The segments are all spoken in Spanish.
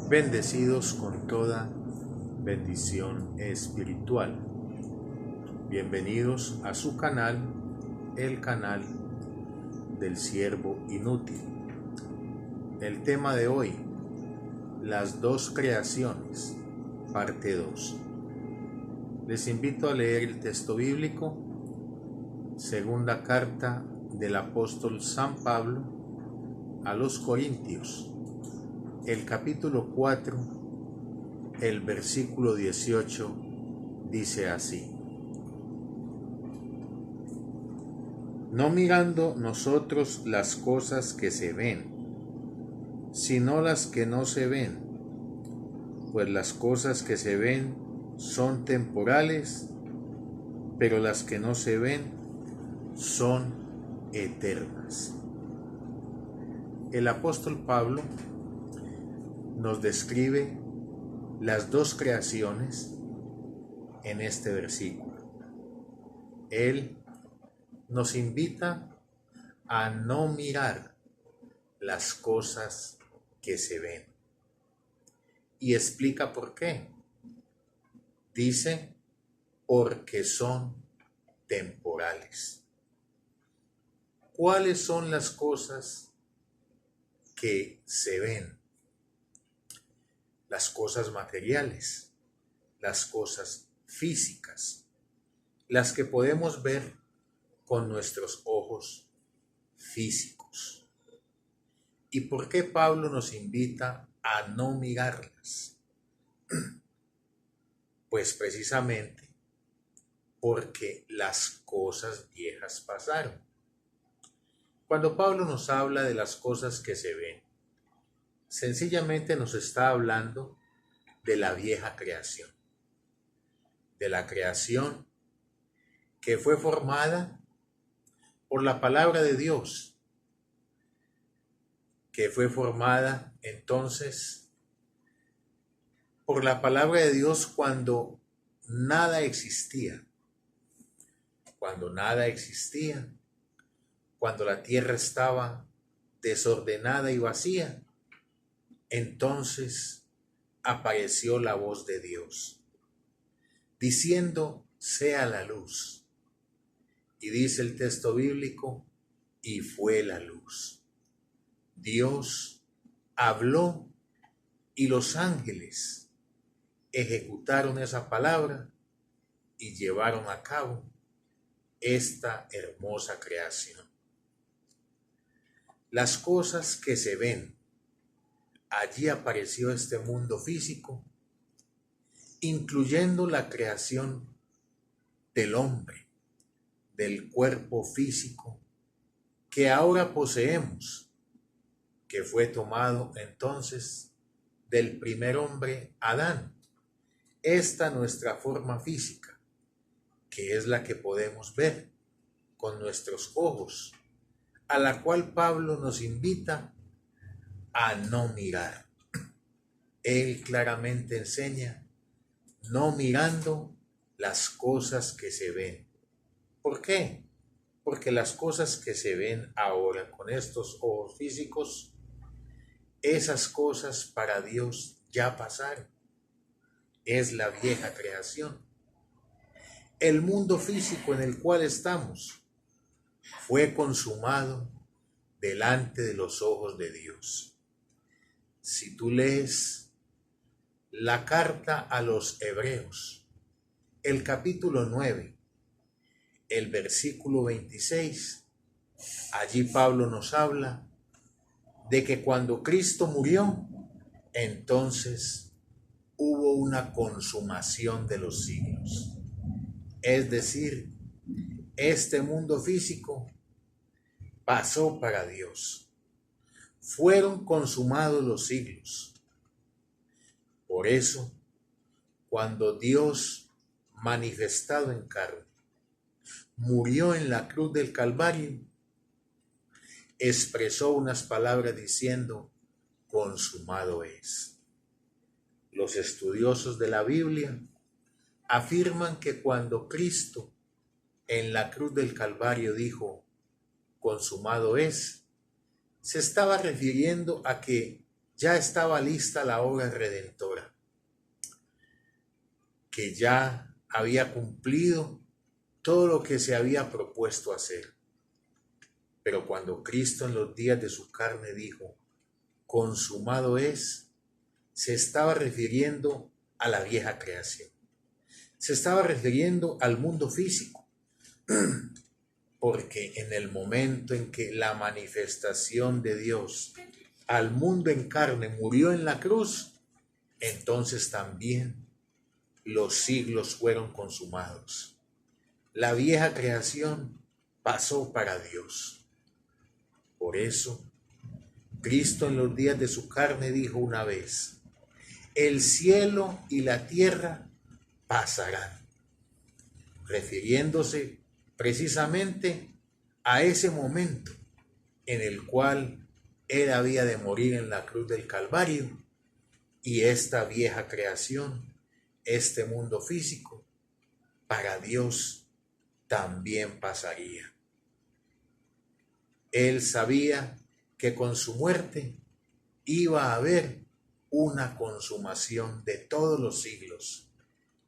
bendecidos con toda bendición espiritual. Bienvenidos a su canal, el canal del siervo inútil. El tema de hoy, las dos creaciones, parte 2. Les invito a leer el texto bíblico, segunda carta del apóstol San Pablo a los Corintios, el capítulo 4, el versículo 18, dice así: no mirando nosotros las cosas que se ven, sino las que no se ven, pues las cosas que se ven son temporales, pero las que no se ven son eternas. El apóstol Pablo nos describe las dos creaciones en este versículo. Él nos invita a no mirar las cosas que se ven y explica por qué. Dice, porque son temporales. ¿Cuáles son las cosas que se ven? Las cosas materiales, las cosas físicas, las que podemos ver con nuestros ojos físicos. ¿Y por qué Pablo nos invita a no mirarlas? Pues precisamente porque las cosas viejas pasaron. Cuando Pablo nos habla de las cosas que se ven, sencillamente nos está hablando de la vieja creación, de la creación que fue formada por la palabra de Dios, que fue formada entonces por la palabra de Dios cuando nada existía, cuando la tierra estaba desordenada y vacía. Entonces apareció la voz de Dios, diciendo, sea la luz. Y dice el texto bíblico, y fue la luz. Dios habló y los ángeles ejecutaron esa palabra y llevaron a cabo esta hermosa creación. Las cosas que se ven, allí apareció este mundo físico, incluyendo la creación del hombre, del cuerpo físico que ahora poseemos, que fue tomado entonces del primer hombre, Adán. Esta nuestra forma física, que es la que podemos ver con nuestros ojos, a la cual Pablo nos invita a no mirar. Él claramente enseña, no mirando las cosas que se ven. ¿Por qué? Porque las cosas que se ven ahora con estos ojos físicos, esas cosas para Dios ya pasaron. Es la vieja creación. El mundo físico en el cual estamos fue consumado delante de los ojos de Dios. Si tú lees la carta a los Hebreos, el capítulo 9, el versículo 26, allí Pablo nos habla de que cuando Cristo murió, entonces hubo una consumación de los siglos. Es decir, este mundo físico pasó para Dios. Fueron consumados los siglos. Por eso, cuando Dios, manifestado en carne, murió en la cruz del Calvario, expresó unas palabras diciendo, consumado es. Los estudiosos de la Biblia afirman que cuando Cristo en la cruz del Calvario dijo, consumado es, se estaba refiriendo a que ya estaba lista la obra redentora, que ya había cumplido todo lo que se había propuesto hacer. Pero cuando Cristo en los días de su carne dijo, consumado es, se estaba refiriendo a la vieja creación. Se estaba refiriendo al mundo físico, porque en el momento en que la manifestación de Dios al mundo en carne murió en la cruz, entonces también los siglos fueron consumados. La vieja creación pasó para Dios. Por eso, Cristo en los días de su carne dijo una vez, el cielo y la tierra pasarán, refiriéndose precisamente a ese momento en el cual Él había de morir en la cruz del Calvario y esta vieja creación, este mundo físico, para Dios también pasaría. Él sabía que con su muerte iba a haber una consumación de todos los siglos,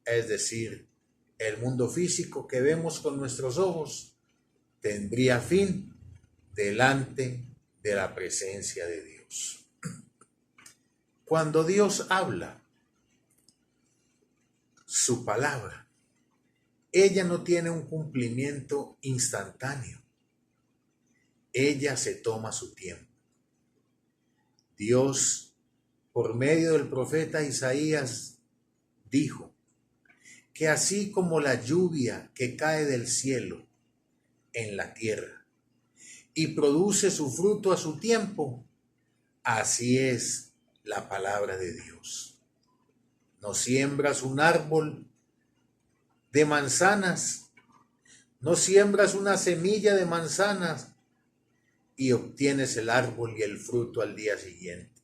es decir, el mundo físico que vemos con nuestros ojos tendría fin delante de la presencia de Dios. Cuando Dios habla, su palabra, ella no tiene un cumplimiento instantáneo. Ella se toma su tiempo. Dios, por medio del profeta Isaías, dijo que así como la lluvia que cae del cielo en la tierra y produce su fruto a su tiempo, así es la palabra de Dios. No siembras un árbol de manzanas, no siembras una semilla de manzanas y obtienes el árbol y el fruto al día siguiente.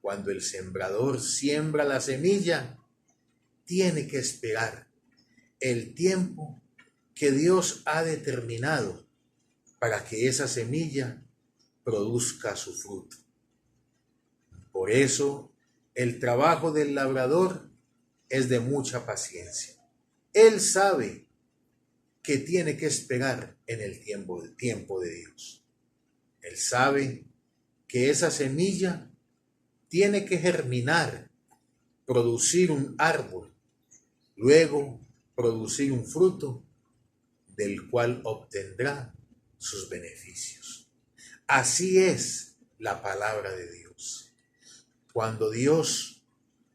Cuando el sembrador siembra la semilla, tiene que esperar el tiempo que Dios ha determinado para que esa semilla produzca su fruto. Por eso, el trabajo del labrador es de mucha paciencia. Él sabe que tiene que esperar en el tiempo de Dios. Él sabe que esa semilla tiene que germinar, producir un árbol, luego producir un fruto del cual obtendrá sus beneficios. Así es la palabra de Dios. Cuando Dios,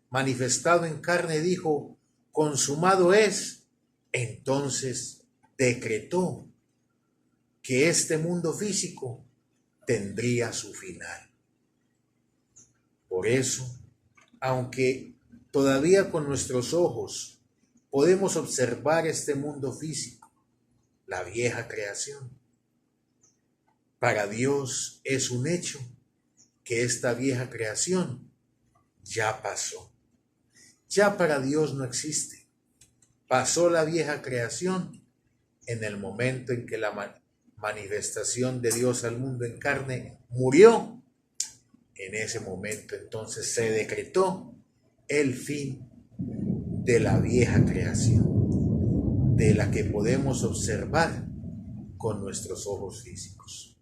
manifestado en carne, dijo, consumado es, entonces decretó que este mundo físico tendría su final. Por eso, aunque todavía con nuestros ojos podemos observar este mundo físico, la vieja creación, para Dios es un hecho que esta vieja creación ya pasó. Ya para Dios no existe. Pasó la vieja creación en el momento en que la manifestación de Dios al mundo en carne murió. En ese momento entonces se decretó el fin de la vieja creación, de la que podemos observar con nuestros ojos físicos.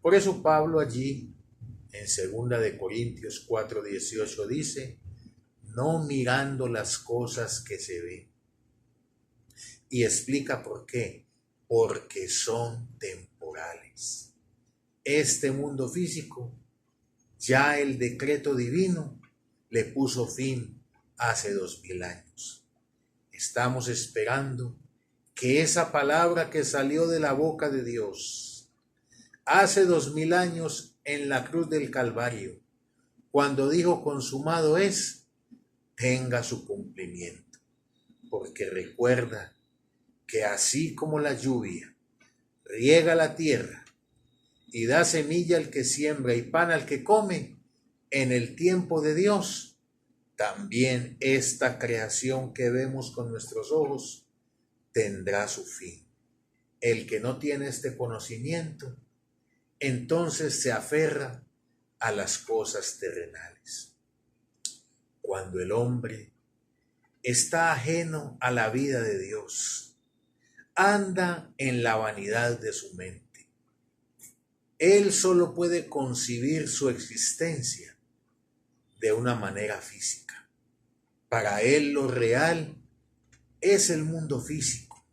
Por eso Pablo allí en 2 de Corintios 4:18 dice, no mirando las cosas que se ven. Y explica por qué. Porque son temporales. Este mundo físico, ya el decreto divino le puso fin hace 2000 años. Estamos esperando que esa palabra que salió de la boca de Dios hace 2000 años en la cruz del Calvario, cuando dijo consumado es, tenga su cumplimiento. Porque recuerda que así como la lluvia riega la tierra y da semilla al que siembra y pan al que come, en el tiempo de Dios, también esta creación que vemos con nuestros ojos tendrá su fin. El que no tiene este conocimiento, entonces se aferra a las cosas terrenales. Cuando el hombre está ajeno a la vida de Dios, anda en la vanidad de su mente. Él solo puede concebir su existencia de una manera física. Para él lo real es el mundo físico.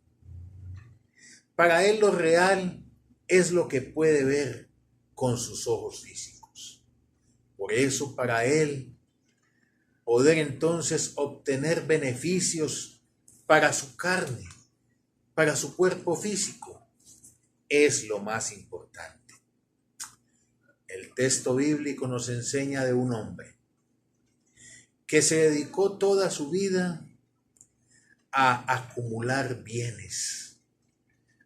Para él lo real es lo que puede ver con sus ojos físicos. Por eso para él poder entonces obtener beneficios para su carne, para su cuerpo físico, es lo más importante. El texto bíblico nos enseña de un hombre que se dedicó toda su vida a acumular bienes,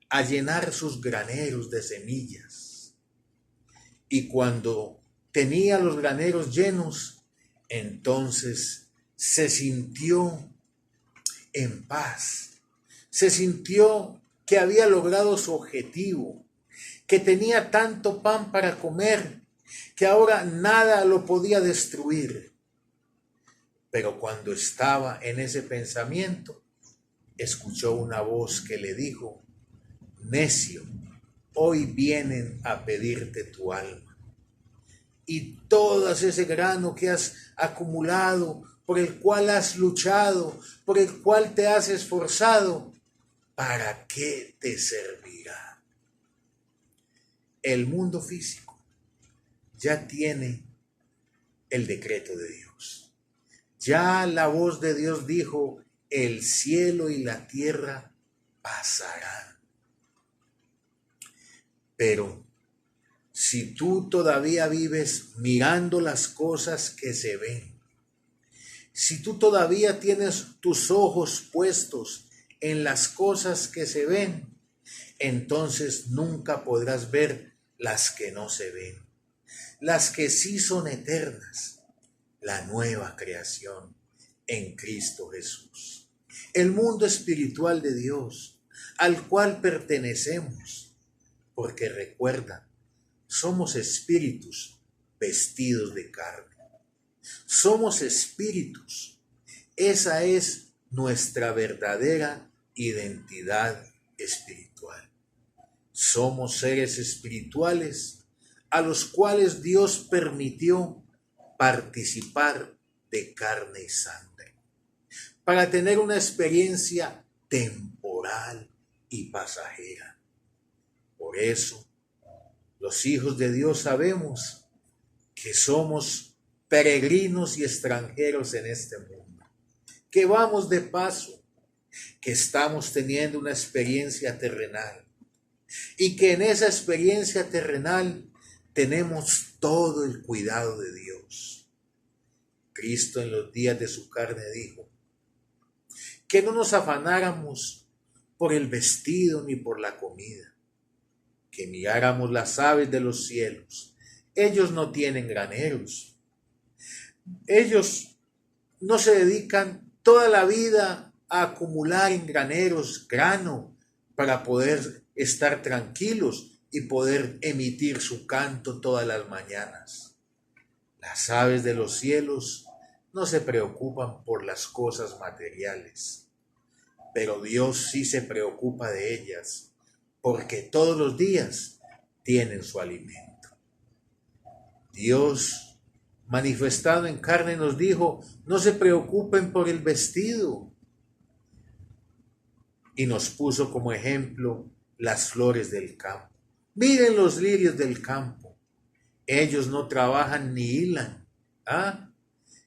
a llenar sus graneros de semillas. Y cuando tenía los graneros llenos, entonces se sintió en paz, se sintió que había logrado su objetivo, que tenía tanto pan para comer, que ahora nada lo podía destruir. Pero cuando estaba en ese pensamiento, escuchó una voz que le dijo: necio, hoy vienen a pedirte tu alma. Y todo ese grano que has acumulado, por el cual has luchado, por el cual te has esforzado, ¿para qué te servirá? El mundo físico ya tiene el decreto de Dios. Ya la voz de Dios dijo: el cielo y la tierra pasarán. Pero si tú todavía vives mirando las cosas que se ven, si tú todavía tienes tus ojos puestos en las cosas que se ven, entonces nunca podrás ver las que no se ven, las que sí son eternas, la nueva creación en Cristo Jesús. El mundo espiritual de Dios, al cual pertenecemos, porque recuerda, somos espíritus vestidos de carne. Somos espíritus. Esa es nuestra verdadera identidad espiritual. Somos seres espirituales a los cuales Dios permitió participar de carne y sangre, para tener una experiencia temporal y pasajera. Por eso, los hijos de Dios sabemos que somos peregrinos y extranjeros en este mundo, que vamos de paso, que estamos teniendo una experiencia terrenal y que en esa experiencia terrenal tenemos todo el cuidado de Dios. Cristo en los días de su carne dijo que no nos afanáramos por el vestido ni por la comida, que miráramos las aves de los cielos. Ellos no tienen graneros. Ellos no se dedican toda la vida a acumular en graneros grano para poder estar tranquilos y poder emitir su canto todas las mañanas. Las aves de los cielos no se preocupan por las cosas materiales, pero Dios sí se preocupa de ellas, porque todos los días tienen su alimento. Dios, manifestado en carne, nos dijo: no se preocupen por el vestido. Y nos puso como ejemplo las flores del campo. Miren los lirios del campo. Ellos no trabajan ni hilan.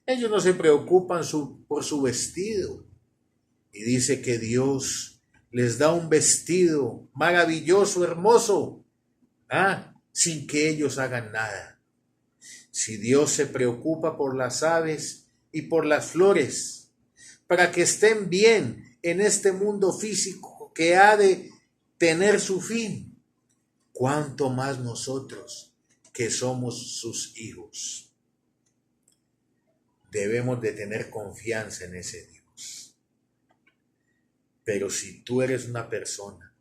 Ellos no se preocupan por su vestido. Y dice que Dios les da un vestido maravilloso, hermoso, sin que ellos hagan nada. Si Dios se preocupa por las aves y por las flores, para que estén bien en este mundo físico que ha de tener su fin, ¿cuánto más nosotros que somos sus hijos? Debemos de tener confianza en ese Dios. Pero si tú eres una persona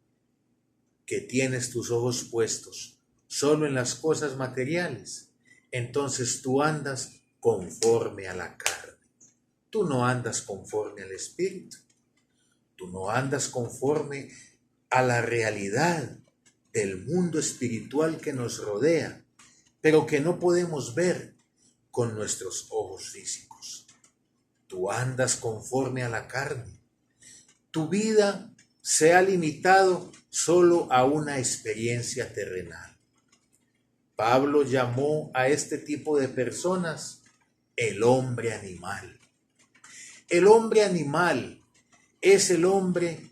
que tienes tus ojos puestos solo en las cosas materiales, entonces tú andas conforme a la carne. Tú no andas conforme al Espíritu. Tú no andas conforme a la realidad del mundo espiritual que nos rodea, pero que no podemos ver con nuestros ojos físicos. Tú andas conforme a la carne. Tu vida se ha limitado solo a una experiencia terrenal. Pablo llamó a este tipo de personas el hombre animal. El hombre animal es el hombre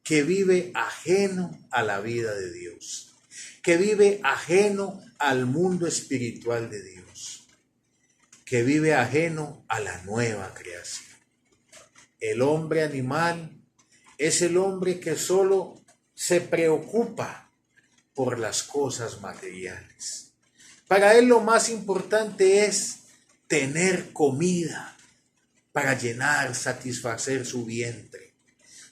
que vive ajeno a la vida de Dios, que vive ajeno al mundo espiritual de Dios, que vive ajeno a la nueva creación. El hombre animal es el hombre que solo se preocupa por las cosas materiales. Para él lo más importante es tener comida para llenar, satisfacer su vientre,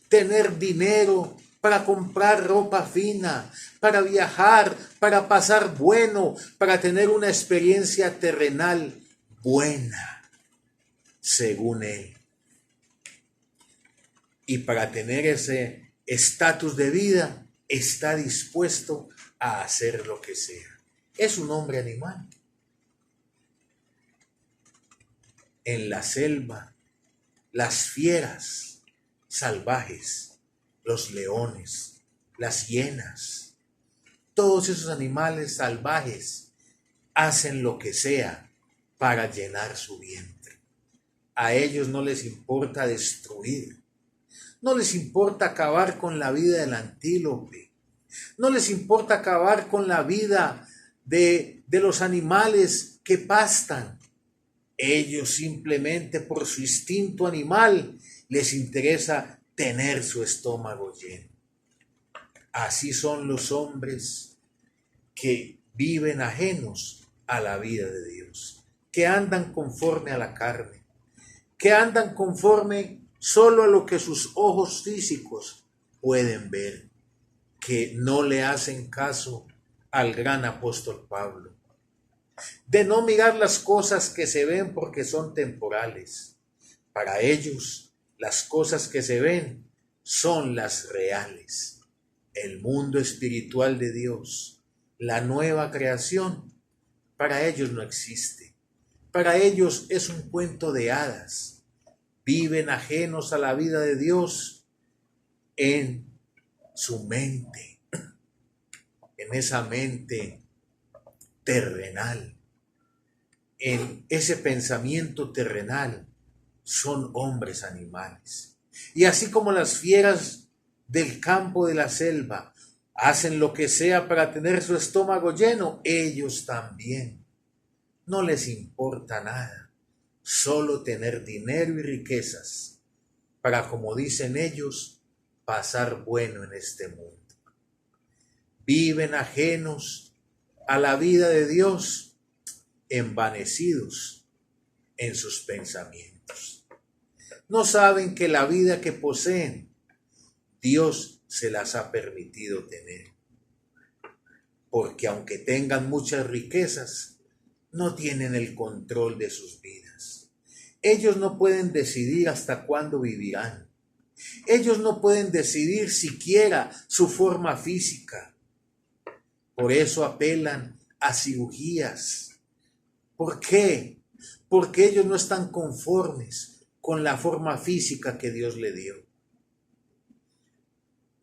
tener dinero para comprar ropa fina, para viajar, para pasar bueno, para tener una experiencia terrenal buena, según él. Y para tener ese estatus de vida, está dispuesto a hacer lo que sea. Es un hombre animal. En la selva, las fieras salvajes, los leones, las hienas, todos esos animales salvajes hacen lo que sea para llenar su vientre. A ellos no les importa destruir, no les importa acabar con la vida del antílope, no les importa acabar con la vida de los animales que pastan. Ellos simplemente por su instinto animal les interesa tener su estómago lleno. Así son los hombres que viven ajenos a la vida de Dios, que andan conforme a la carne, que andan conforme solo a lo que sus ojos físicos pueden ver, que no le hacen caso al gran apóstol Pablo, de no mirar las cosas que se ven porque son temporales. Para ellos, las cosas que se ven son las reales. El mundo espiritual de Dios, la nueva creación, para ellos no existe. Para ellos es un cuento de hadas. Viven ajenos a la vida de Dios en su mente, en esa mente terrenal, en ese pensamiento terrenal. Son hombres animales. Y así como las fieras del campo de la selva hacen lo que sea para tener su estómago lleno, ellos también. No les importa nada, solo tener dinero y riquezas para, como dicen ellos, pasar bueno en este mundo. Viven ajenos a la vida de Dios, envanecidos en sus pensamientos. No saben que la vida que poseen, Dios se las ha permitido tener. Porque aunque tengan muchas riquezas, no tienen el control de sus vidas. Ellos no pueden decidir hasta cuándo vivirán. Ellos no pueden decidir siquiera su forma física. Por eso apelan a cirugías. ¿Por qué? Porque ellos no están conformes con la forma física que Dios le dio.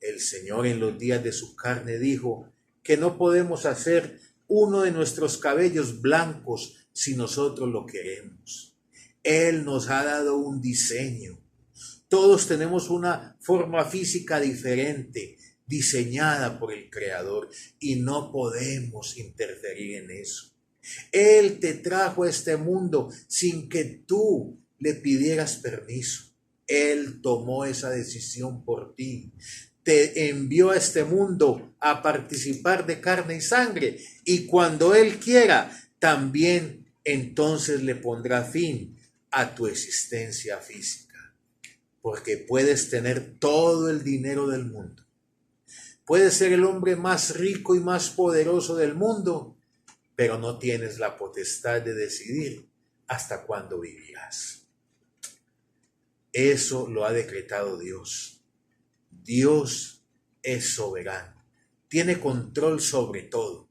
El Señor en los días de su carne dijo que no podemos hacer uno de nuestros cabellos blancos si nosotros lo queremos. Él nos ha dado un diseño. Todos tenemos una forma física diferente, diseñada por el Creador, y no podemos interferir en eso. Él te trajo a este mundo sin que tú le pidieras permiso. Él tomó esa decisión por ti. Te envió a este mundo a participar de carne y sangre, y cuando Él quiera, también entonces le pondrá fin a tu existencia física. Porque puedes tener todo el dinero del mundo. Puedes ser el hombre más rico y más poderoso del mundo, pero no tienes la potestad de decidir hasta cuándo vivirás. Eso lo ha decretado Dios. Dios es soberano, tiene control sobre todo,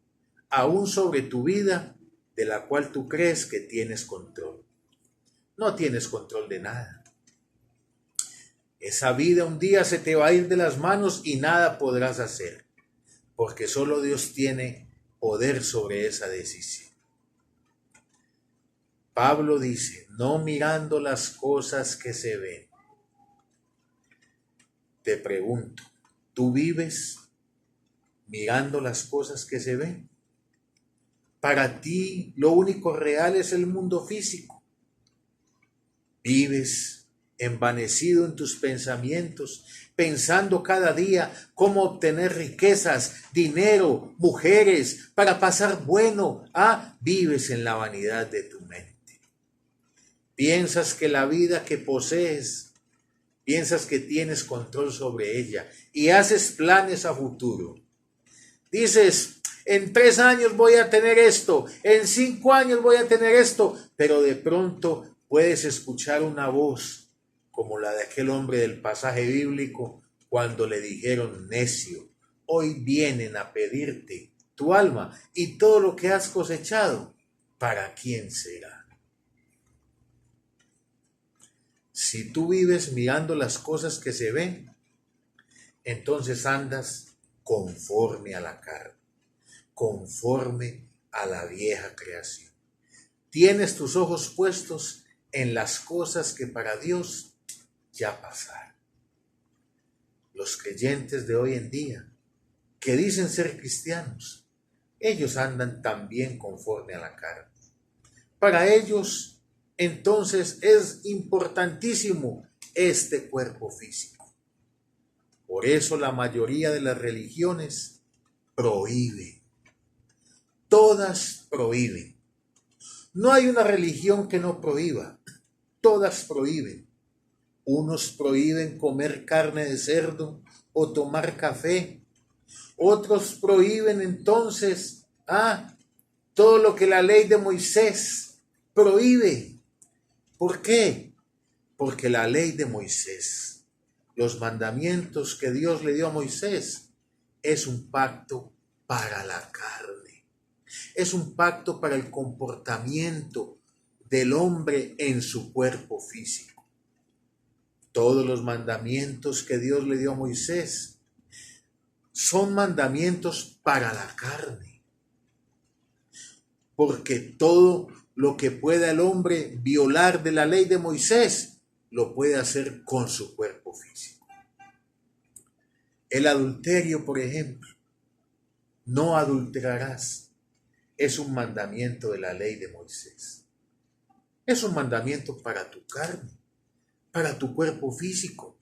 aún sobre tu vida de la cual tú crees que tienes control. No tienes control de nada. Esa vida un día se te va a ir de las manos y nada podrás hacer, porque solo Dios tiene poder sobre esa decisión. Pablo dice, no mirando las cosas que se ven. Te pregunto, ¿tú vives mirando las cosas que se ven? Para ti lo único real es el mundo físico. Vives envanecido en tus pensamientos, pensando cada día cómo obtener riquezas, dinero, mujeres, para pasar bueno. Vives en la vanidad de tu mente. Piensas que la vida que posees, piensas que tienes control sobre ella y haces planes a futuro. Dices, en 3 años voy a tener esto, en 5 años voy a tener esto, pero de pronto puedes escuchar una voz como la de aquel hombre del pasaje bíblico cuando le dijeron, necio, hoy vienen a pedirte tu alma y todo lo que has cosechado, ¿para quién será? Si tú vives mirando las cosas que se ven, entonces andas conforme a la carne, conforme a la vieja creación. Tienes tus ojos puestos en las cosas que para Dios ya pasaron. Los creyentes de hoy en día, que dicen ser cristianos, ellos andan también conforme a la carne. Para ellos, entonces, es importantísimo este cuerpo físico. Por eso la mayoría de las religiones prohíben. Todas prohíben. No hay una religión que no prohíba. Todas prohíben. Unos prohíben comer carne de cerdo o tomar café. Otros prohíben entonces todo lo que la ley de Moisés prohíbe. ¿Por qué? Porque la ley de Moisés, los mandamientos que Dios le dio a Moisés, es un pacto para la carne. Es un pacto para el comportamiento del hombre en su cuerpo físico. Todos los mandamientos que Dios le dio a Moisés son mandamientos para la carne. Porque todo lo que pueda el hombre violar de la ley de Moisés, lo puede hacer con su cuerpo físico. El adulterio, por ejemplo, no adulterarás, es un mandamiento de la ley de Moisés. Es un mandamiento para tu carne, para tu cuerpo físico.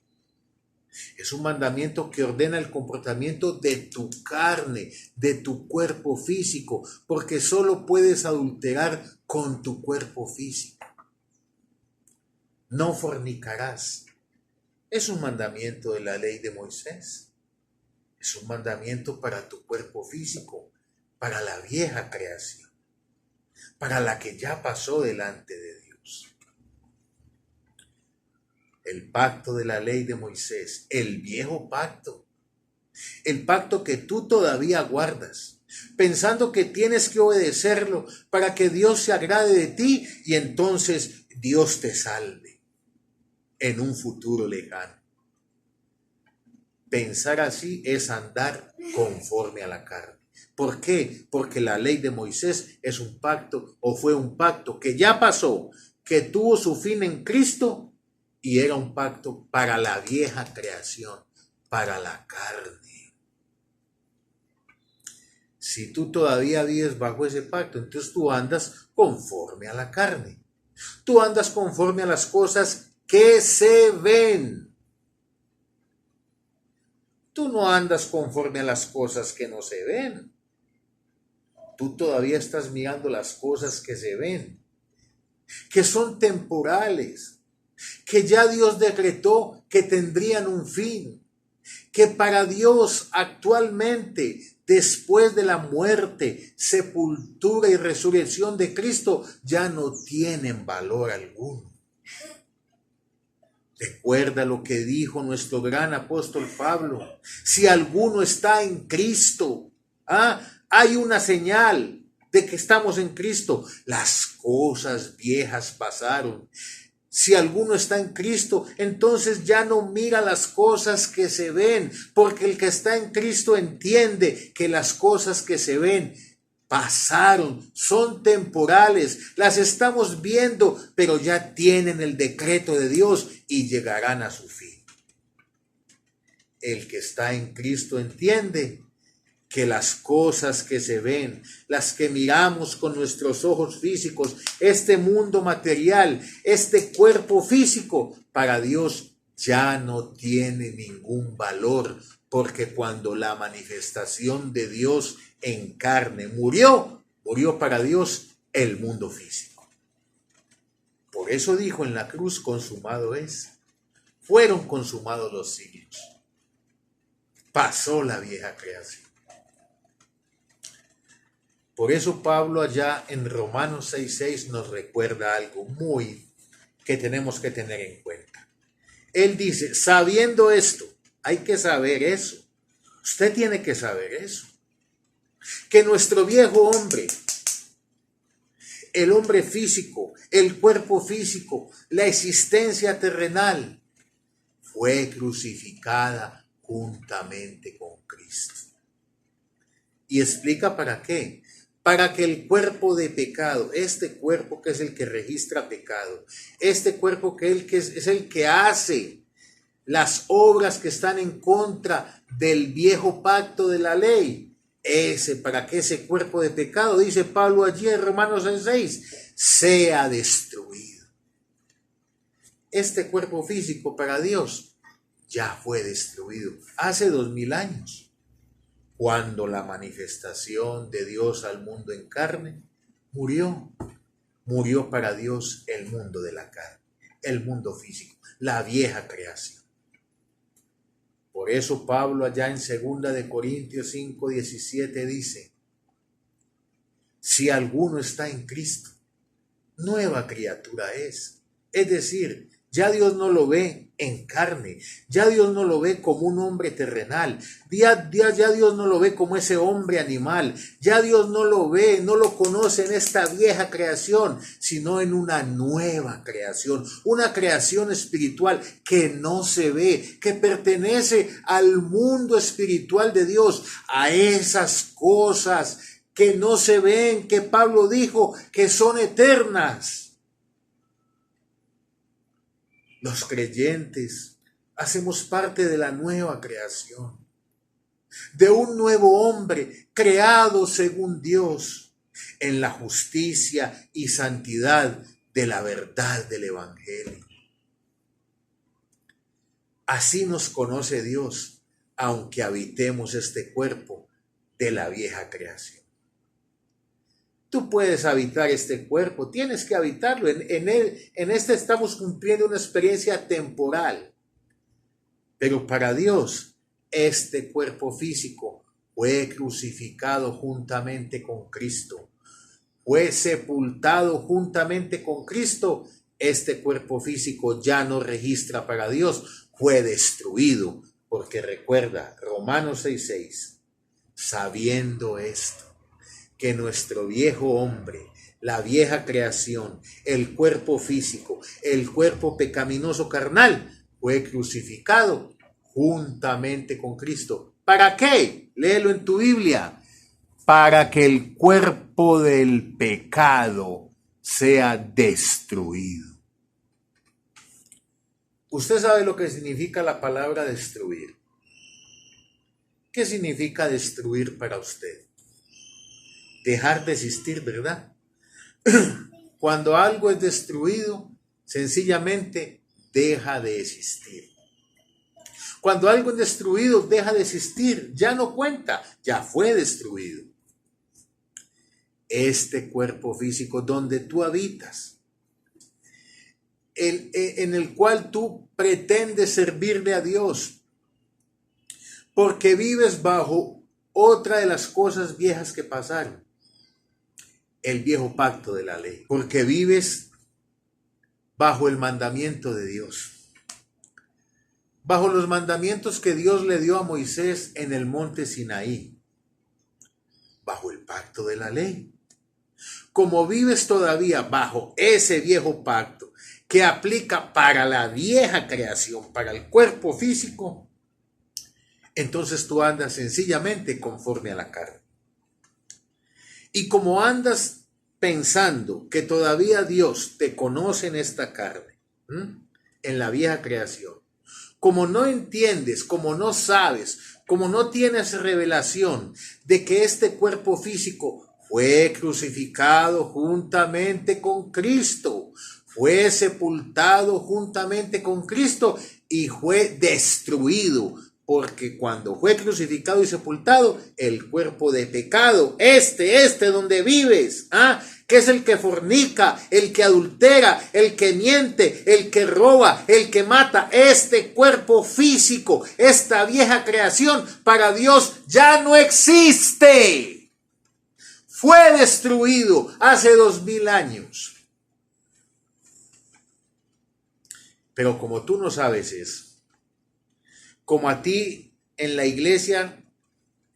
Es un mandamiento que ordena el comportamiento de tu carne, de tu cuerpo físico, porque solo puedes adulterar con tu cuerpo físico. No fornicarás. Es un mandamiento de la ley de Moisés. Es un mandamiento para tu cuerpo físico, para la vieja creación, para la que ya pasó delante de Dios. El pacto de la ley de Moisés, el viejo pacto, el pacto que tú todavía guardas, pensando que tienes que obedecerlo para que Dios se agrade de ti y entonces Dios te salve en un futuro lejano. Pensar así es andar conforme a la carne. ¿Por qué? Porque la ley de Moisés es un pacto o fue un pacto que ya pasó, que tuvo su fin en Cristo y era un pacto para la vieja creación, para la carne. Si tú todavía vives bajo ese pacto, entonces tú andas conforme a la carne. Tú andas conforme a las cosas que se ven. Tú no andas conforme a las cosas que no se ven. Tú todavía estás mirando las cosas que se ven, que son temporales, que ya Dios decretó que tendrían un fin, que para Dios actualmente después de la muerte, sepultura y resurrección de Cristo, ya no tienen valor alguno. Recuerda lo que dijo nuestro gran apóstol Pablo: si alguno está en Cristo, hay una señal de que estamos en Cristo. Las cosas viejas pasaron. Si alguno está en Cristo, entonces ya no mira las cosas que se ven, porque el que está en Cristo entiende que las cosas que se ven pasaron, son temporales, las estamos viendo, pero ya tienen el decreto de Dios y llegarán a su fin. El que está en Cristo entiende que las cosas que se ven, las que miramos con nuestros ojos físicos, este mundo material, este cuerpo físico, para Dios ya no tiene ningún valor, porque cuando la manifestación de Dios en carne murió para Dios el mundo físico. Por eso dijo en la cruz: consumado es. Fueron consumados los siglos. Pasó la vieja creación. Por eso Pablo allá en Romanos 6:6 nos recuerda algo muy que tenemos que tener en cuenta. Él dice: sabiendo esto, hay que saber eso. Usted tiene que saber eso. Que nuestro viejo hombre, el hombre físico, el cuerpo físico, la existencia terrenal, fue crucificada juntamente con Cristo. Y explica para qué. Para que el cuerpo de pecado, este cuerpo que es el que registra pecado, este cuerpo que es el que hace las obras que están en contra del viejo pacto de la ley, para que ese cuerpo de pecado, dice Pablo allí en Romanos 6:6, sea destruido. Este cuerpo físico para Dios ya fue destruido hace 2000 años. Cuando la manifestación de Dios al mundo en carne murió para Dios el mundo de la carne, el mundo físico, la vieja creación. Por eso Pablo allá en 2 de Corintios 5:17 dice: si alguno está en Cristo, nueva criatura es. Es decir, ya Dios no lo ve en carne, ya Dios no lo ve como un hombre terrenal, ya Dios no lo ve como ese hombre animal, ya Dios no lo ve, no lo conoce en esta vieja creación, sino en una nueva creación, una creación espiritual que no se ve, que pertenece al mundo espiritual de Dios, a esas cosas que no se ven, que Pablo dijo que son eternas. Los creyentes hacemos parte de la nueva creación, de un nuevo hombre creado según Dios, en la justicia y santidad de la verdad del Evangelio. Así nos conoce Dios, aunque habitemos este cuerpo de la vieja creación. Tú puedes habitar este cuerpo, tienes que habitarlo. En este estamos cumpliendo una experiencia temporal. Pero para Dios, este cuerpo físico fue crucificado juntamente con Cristo. Fue sepultado juntamente con Cristo. Este cuerpo físico ya no registra para Dios. Fue destruido. Porque recuerda, Romanos 6:6, sabiendo esto, que nuestro viejo hombre, la vieja creación, el cuerpo físico, el cuerpo pecaminoso carnal, fue crucificado juntamente con Cristo. ¿Para qué? Léelo en tu Biblia. Para que el cuerpo del pecado sea destruido. Usted sabe lo que significa la palabra destruir. ¿Qué significa destruir para usted? Dejar de existir, ¿verdad? Cuando algo es destruido, sencillamente deja de existir. Cuando algo es destruido, deja de existir, ya no cuenta, ya fue destruido. Este cuerpo físico donde tú habitas, en el cual tú pretendes servirle a Dios, porque vives bajo otra de las cosas viejas que pasaron, el viejo pacto de la ley, porque vives bajo el mandamiento de Dios, bajo los mandamientos que Dios le dio a Moisés en el monte Sinaí, bajo el pacto de la ley. Como vives todavía bajo ese viejo pacto que aplica para la vieja creación, para el cuerpo físico, entonces tú andas sencillamente conforme a la carne. Y como andas pensando que todavía Dios te conoce en esta carne, en la vieja creación, como no entiendes, como no sabes, como no tienes revelación de que este cuerpo físico fue crucificado juntamente con Cristo, fue sepultado juntamente con Cristo y fue destruido, porque cuando fue crucificado y sepultado, el cuerpo de pecado, este donde vives, que es el que fornica, el que adultera, el que miente, el que roba, el que mata, este cuerpo físico, esta vieja creación, para Dios ya no existe. Fue destruido hace 2000 años. Pero como tú no sabes eso, como a ti en la iglesia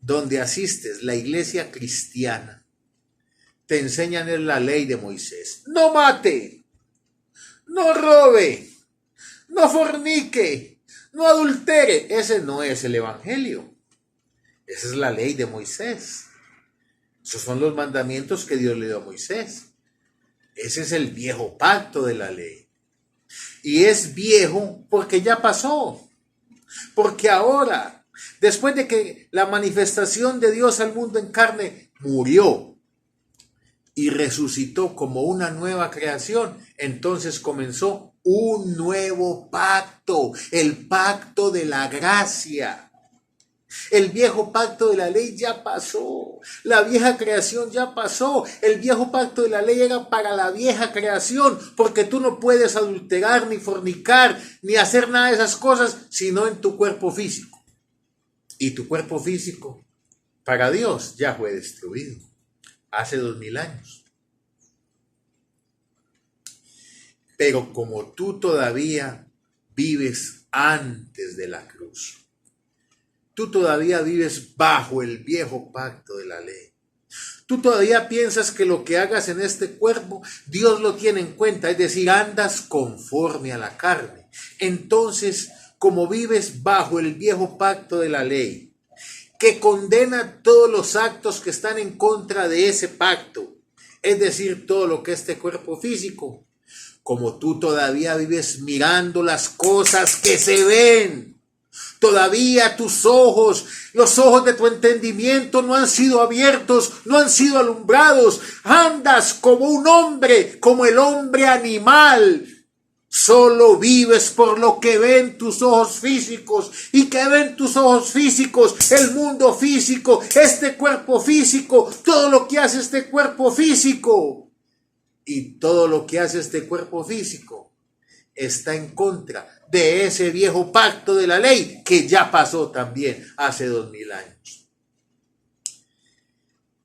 donde asistes, la iglesia cristiana, te enseñan en la ley de Moisés: no mate, no robe, no fornique, no adultere. Ese no es el evangelio. Esa es la ley de Moisés. Esos son los mandamientos que Dios le dio a Moisés. Ese es el viejo pacto de la ley. Y es viejo porque ya pasó. Porque ahora, después de que la manifestación de Dios al mundo en carne murió y resucitó como una nueva creación, entonces comenzó un nuevo pacto, el pacto de la gracia. El viejo pacto de la ley ya pasó, la vieja creación ya pasó. El viejo pacto de la ley era para la vieja creación, porque tú no puedes adulterar, ni fornicar, ni hacer nada de esas cosas, sino en tu cuerpo físico. Y tu cuerpo físico, para Dios, ya fue destruido hace 2000 años. Pero como tú todavía vives antes de la cruz, tú todavía vives bajo el viejo pacto de la ley. Tú todavía piensas que lo que hagas en este cuerpo, Dios lo tiene en cuenta, es decir, andas conforme a la carne. Entonces, como vives bajo el viejo pacto de la ley, que condena todos los actos que están en contra de ese pacto, es decir, todo lo que es este cuerpo físico, como tú todavía vives mirando las cosas que se ven, todavía tus ojos, los ojos de tu entendimiento no han sido abiertos, no han sido alumbrados. Andas como un hombre, como el hombre animal. Solo vives por lo que ven tus ojos físicos. ¿Y que ven tus ojos físicos? El mundo físico, este cuerpo físico, todo lo que hace este cuerpo físico. Y todo lo que hace este cuerpo físico está en contra de ese viejo pacto de la ley que ya pasó también hace 2000 años.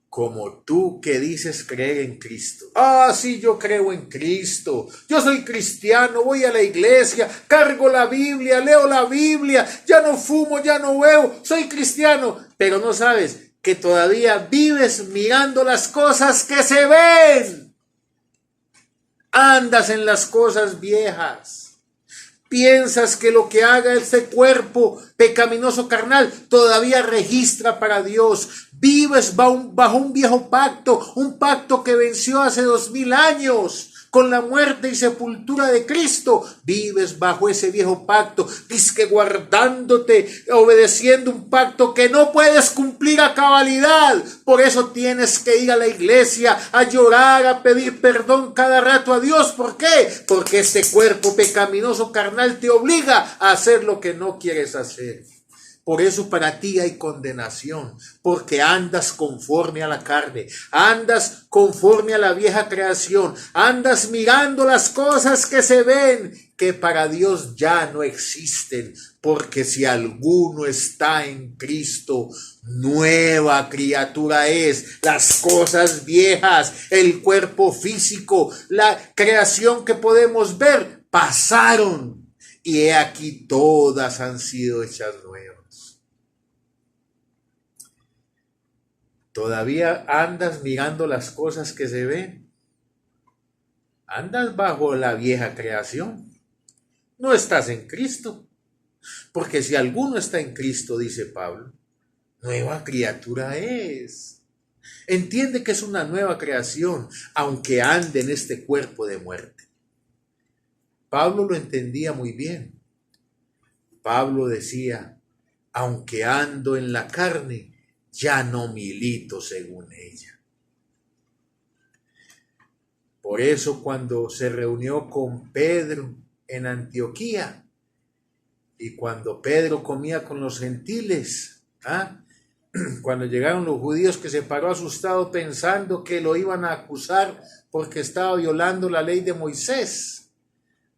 Como tú que dices creer en Cristo. Sí, yo creo en Cristo. Yo soy cristiano, voy a la iglesia, cargo la Biblia, leo la Biblia, ya no fumo, ya no bebo, soy cristiano. Pero no sabes que todavía vives mirando las cosas que se ven. Andas en las cosas viejas. Piensas que lo que haga este cuerpo pecaminoso carnal todavía registra para Dios. Vives bajo un viejo pacto, un pacto que venció hace 2000 años con la muerte y sepultura de Cristo. Vives bajo ese viejo pacto, dizque guardándote, obedeciendo un pacto que no puedes cumplir a cabalidad. Por eso tienes que ir a la iglesia, a llorar, a pedir perdón cada rato a Dios. ¿Por qué? Porque este cuerpo pecaminoso carnal te obliga a hacer lo que no quieres hacer. Por eso para ti hay condenación, porque andas conforme a la carne, andas conforme a la vieja creación, andas mirando las cosas que se ven, que para Dios ya no existen, porque si alguno está en Cristo, nueva criatura es. Las cosas viejas, el cuerpo físico, la creación que podemos ver, pasaron, y he aquí todas han sido hechas nuevas. ¿Todavía andas mirando las cosas que se ven? ¿Andas bajo la vieja creación? No estás en Cristo. Porque si alguno está en Cristo, dice Pablo, nueva criatura es. Entiende que es una nueva creación, aunque ande en este cuerpo de muerte. Pablo lo entendía muy bien. Pablo decía, aunque ando en la carne, ya no milito según ella. Por eso cuando se reunió con Pedro en Antioquía, y cuando Pedro comía con los gentiles, cuando llegaron los judíos, que se paró asustado pensando que lo iban a acusar porque estaba violando la ley de Moisés.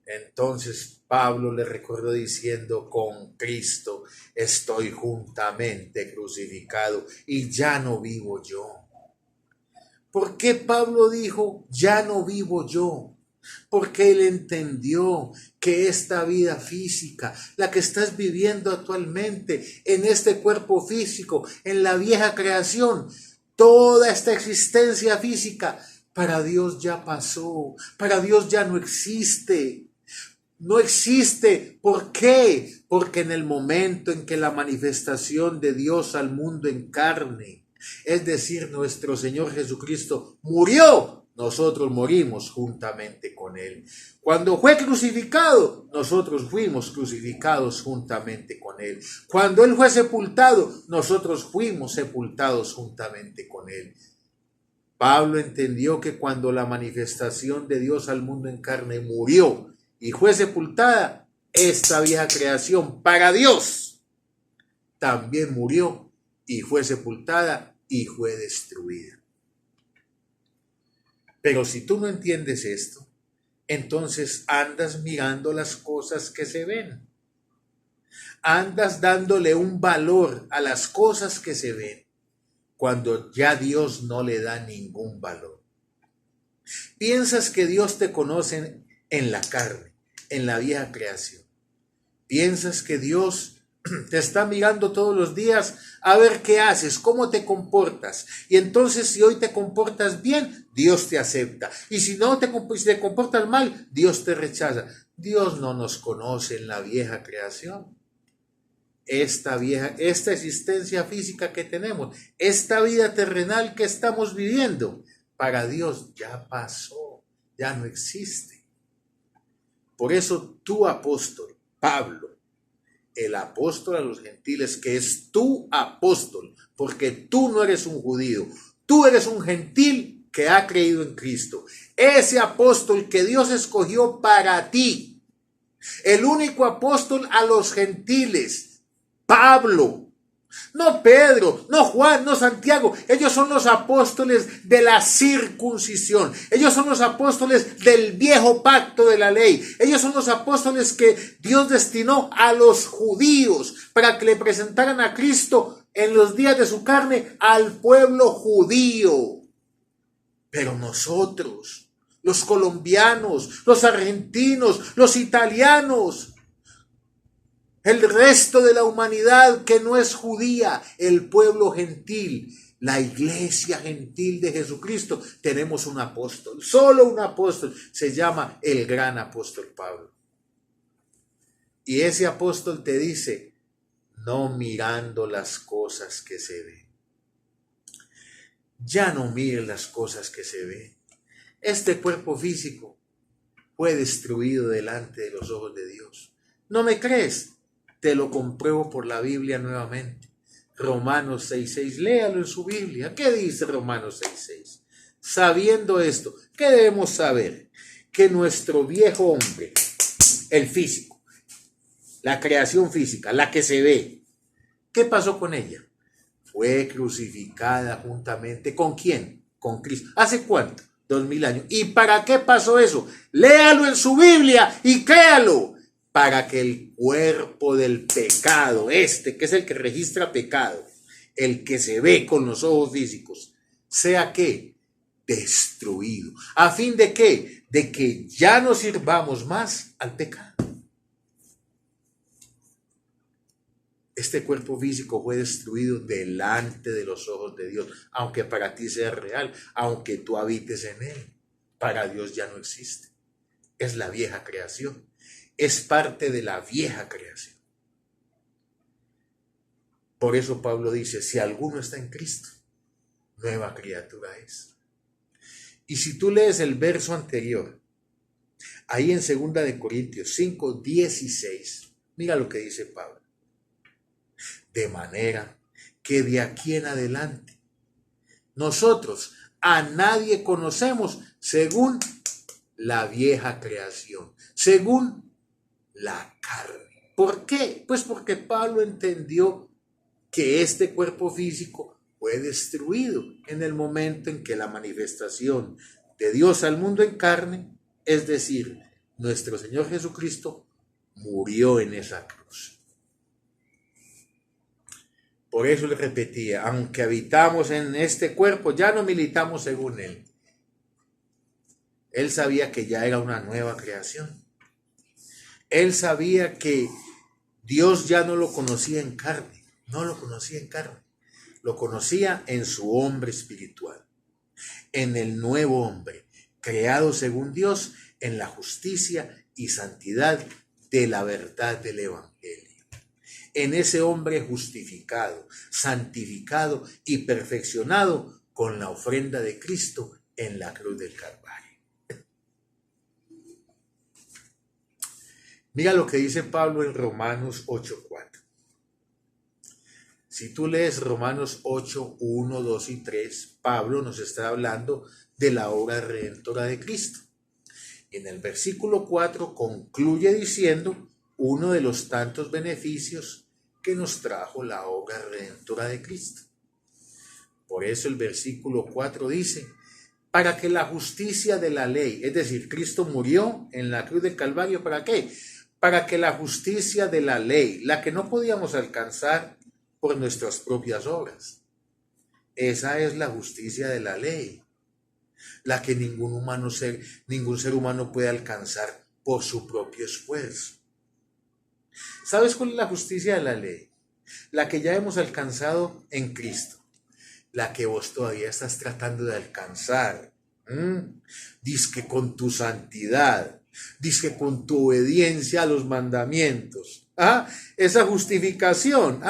Entonces Pablo le recordó diciendo, con Cristo estoy juntamente crucificado y ya no vivo yo. ¿Por qué Pablo dijo, ya no vivo yo? Porque él entendió que esta vida física, la que estás viviendo actualmente, en este cuerpo físico, en la vieja creación, toda esta existencia física, para Dios ya pasó, para Dios ya no existe. No existe. ¿Por qué? Porque en el momento en que la manifestación de Dios al mundo en carne, es decir, nuestro Señor Jesucristo, murió, nosotros morimos juntamente con Él. Cuando fue crucificado, nosotros fuimos crucificados juntamente con Él. Cuando Él fue sepultado, nosotros fuimos sepultados juntamente con Él. Pablo entendió que cuando la manifestación de Dios al mundo en carne murió y fue sepultada, esta vieja creación para Dios también murió y fue sepultada y fue destruida. Pero si tú no entiendes esto, entonces andas mirando las cosas que se ven. Andas dándole un valor a las cosas que se ven, cuando ya Dios no le da ningún valor. Piensas que Dios te conoce en la carne, en la vieja creación. Piensas que Dios te está mirando todos los días a ver qué haces, cómo te comportas. Y entonces si hoy te comportas bien, Dios te acepta. Y si no si te comportas mal, Dios te rechaza. Dios no nos conoce en la vieja creación. Esta existencia física que tenemos, esta vida terrenal que estamos viviendo, para Dios ya pasó, ya no existe. Por eso tu apóstol, Pablo, el apóstol a los gentiles, que es tu apóstol, porque tú no eres un judío, tú eres un gentil que ha creído en Cristo. Ese apóstol que Dios escogió para ti, el único apóstol a los gentiles, Pablo, no Pedro, no Juan, no Santiago. Ellos son los apóstoles de la circuncisión. Ellos son los apóstoles del viejo pacto de la ley. Ellos son los apóstoles que Dios destinó a los judíos para que le presentaran a Cristo en los días de su carne al pueblo judío. Pero nosotros, los colombianos, los argentinos, los italianos, el resto de la humanidad que no es judía, el pueblo gentil, la iglesia gentil de Jesucristo, tenemos un apóstol, solo un apóstol, se llama el gran apóstol Pablo. Y ese apóstol te dice, no mirando las cosas que se ven. Ya no mires las cosas que se ven. Este cuerpo físico fue destruido delante de los ojos de Dios. ¿No me crees? Te lo compruebo por la Biblia nuevamente. Romanos 6:6, léalo en su Biblia. ¿Qué dice Romanos 6:6? Sabiendo esto, ¿qué debemos saber? Que nuestro viejo hombre, el físico, la creación física, la que se ve, ¿qué pasó con ella? Fue crucificada juntamente ¿con quién? Con Cristo. ¿Hace cuánto? 2000 años. ¿Y para qué pasó eso? Léalo en su Biblia y créalo. Para que el cuerpo del pecado, que es el que registra pecado, el que se ve con los ojos físicos, sea ¿qué? Destruido. ¿A fin de qué? De que ya no sirvamos más al pecado. Este cuerpo físico fue destruido delante de los ojos de Dios, aunque para ti sea real, aunque tú habites en él. Para Dios ya no existe. Es la vieja creación. Es parte de la vieja creación. Por eso Pablo dice, si alguno está en Cristo, nueva criatura es. Y si tú lees el verso anterior, ahí en 2 de Corintios 5:16, mira lo que dice Pablo. De manera que de aquí en adelante nosotros a nadie conocemos según la vieja creación, según la carne. ¿Por qué? Pues porque Pablo entendió que este cuerpo físico fue destruido en el momento en que la manifestación de Dios al mundo en carne, es decir, nuestro Señor Jesucristo, murió en esa cruz. Por eso le repetía, aunque habitamos en este cuerpo, ya no militamos según él. Él sabía que ya era una nueva creación. Él sabía que Dios ya no lo conocía en carne, no lo conocía en carne, lo conocía en su hombre espiritual, en el nuevo hombre, creado según Dios en la justicia y santidad de la verdad del Evangelio. En ese hombre justificado, santificado y perfeccionado con la ofrenda de Cristo en la cruz del Calvario. Mira lo que dice Pablo en Romanos 8:4. Si tú lees Romanos 8:1, 2 y 3, Pablo nos está hablando de la obra redentora de Cristo. Y en el versículo 4 concluye diciendo uno de los tantos beneficios que nos trajo la obra redentora de Cristo. Por eso el versículo 4 dice, para que la justicia de la ley, es decir, Cristo murió en la cruz del Calvario, ¿para qué? Para que la justicia de la ley, la que no podíamos alcanzar por nuestras propias obras, esa es la justicia de la ley, la que ningún ser humano puede alcanzar por su propio esfuerzo. ¿Sabes cuál es la justicia de la ley? La que ya hemos alcanzado en Cristo, la que vos todavía estás tratando de alcanzar. Dizque con tu santidad, dizque con tu obediencia a los mandamientos. Esa justificación,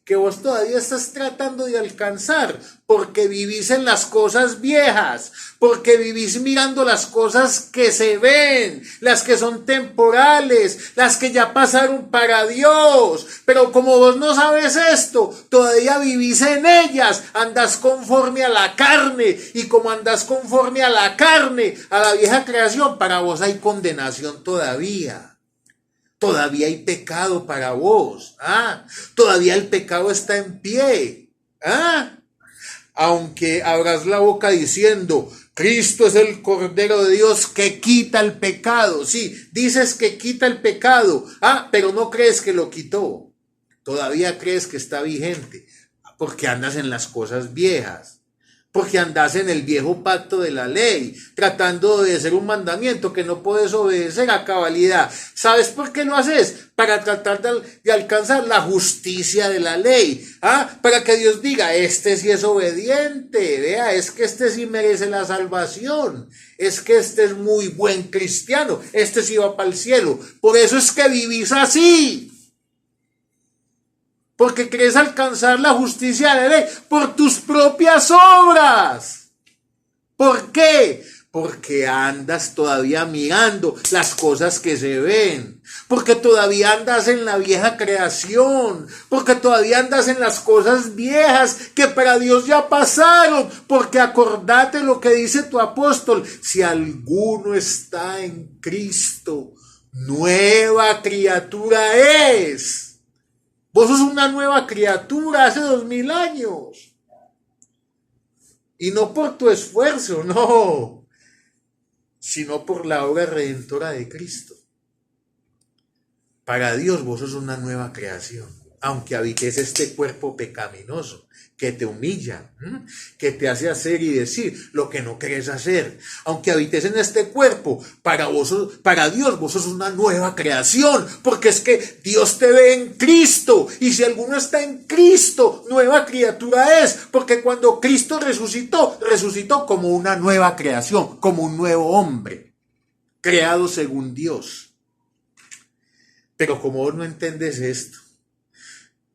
que vos todavía estás tratando de alcanzar, porque vivís en las cosas viejas, porque vivís mirando las cosas que se ven, las que son temporales, las que ya pasaron para Dios, pero como vos no sabes esto, todavía vivís en ellas, andás conforme a la carne, y como andás conforme a la carne, a la vieja creación, para vos hay condenación todavía. Todavía hay pecado para vos. Todavía el pecado está en pie. Aunque abras la boca diciendo, Cristo es el Cordero de Dios que quita el pecado. Sí, dices que quita el pecado. Pero no crees que lo quitó. Todavía crees que está vigente. Porque andas en las cosas viejas. Porque andas en el viejo pacto de la ley, tratando de obedecer un mandamiento que no puedes obedecer a cabalidad. ¿Sabes por qué lo haces? Para tratar de alcanzar la justicia de la ley. Para que Dios diga, este sí es obediente, vea, es que este sí merece la salvación, es que este es muy buen cristiano, este sí va para el cielo. Por eso es que vivís así. Porque querés alcanzar la justicia de la ley por tus propias obras. ¿Por qué? Porque andas todavía mirando las cosas que se ven. Porque todavía andas en la vieja creación. Porque todavía andas en las cosas viejas que para Dios ya pasaron. Porque acordate lo que dice tu apóstol. Si alguno está en Cristo, nueva criatura es. Vos sos una nueva criatura hace 2000 años. Y no por tu esfuerzo, no, sino por la obra redentora de Cristo. Para Dios vos sos una nueva creación, aunque habites este cuerpo pecaminoso que te humilla, que te hace hacer y decir lo que no querés hacer. Aunque habites en este cuerpo, para Dios vos sos una nueva creación, porque es que Dios te ve en Cristo, y si alguno está en Cristo, nueva criatura es, porque cuando Cristo resucitó como una nueva creación, como un nuevo hombre, creado según Dios. Pero como vos no entendés esto,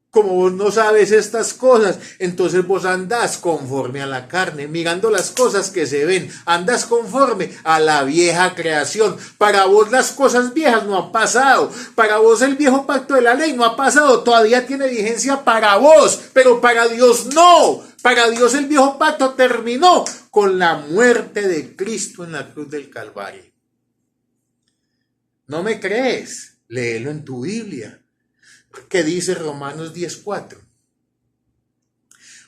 como vos no sabes estas cosas, entonces vos andás conforme a la carne, mirando las cosas que se ven, andás conforme a la vieja creación. Para vos las cosas viejas no han pasado, para vos el viejo pacto de la ley no ha pasado, todavía tiene vigencia para vos, pero para Dios no. Para Dios el viejo pacto terminó con la muerte de Cristo en la cruz del Calvario. ¿No me crees? Léelo en tu Biblia. ¿Qué dice Romanos 10:4?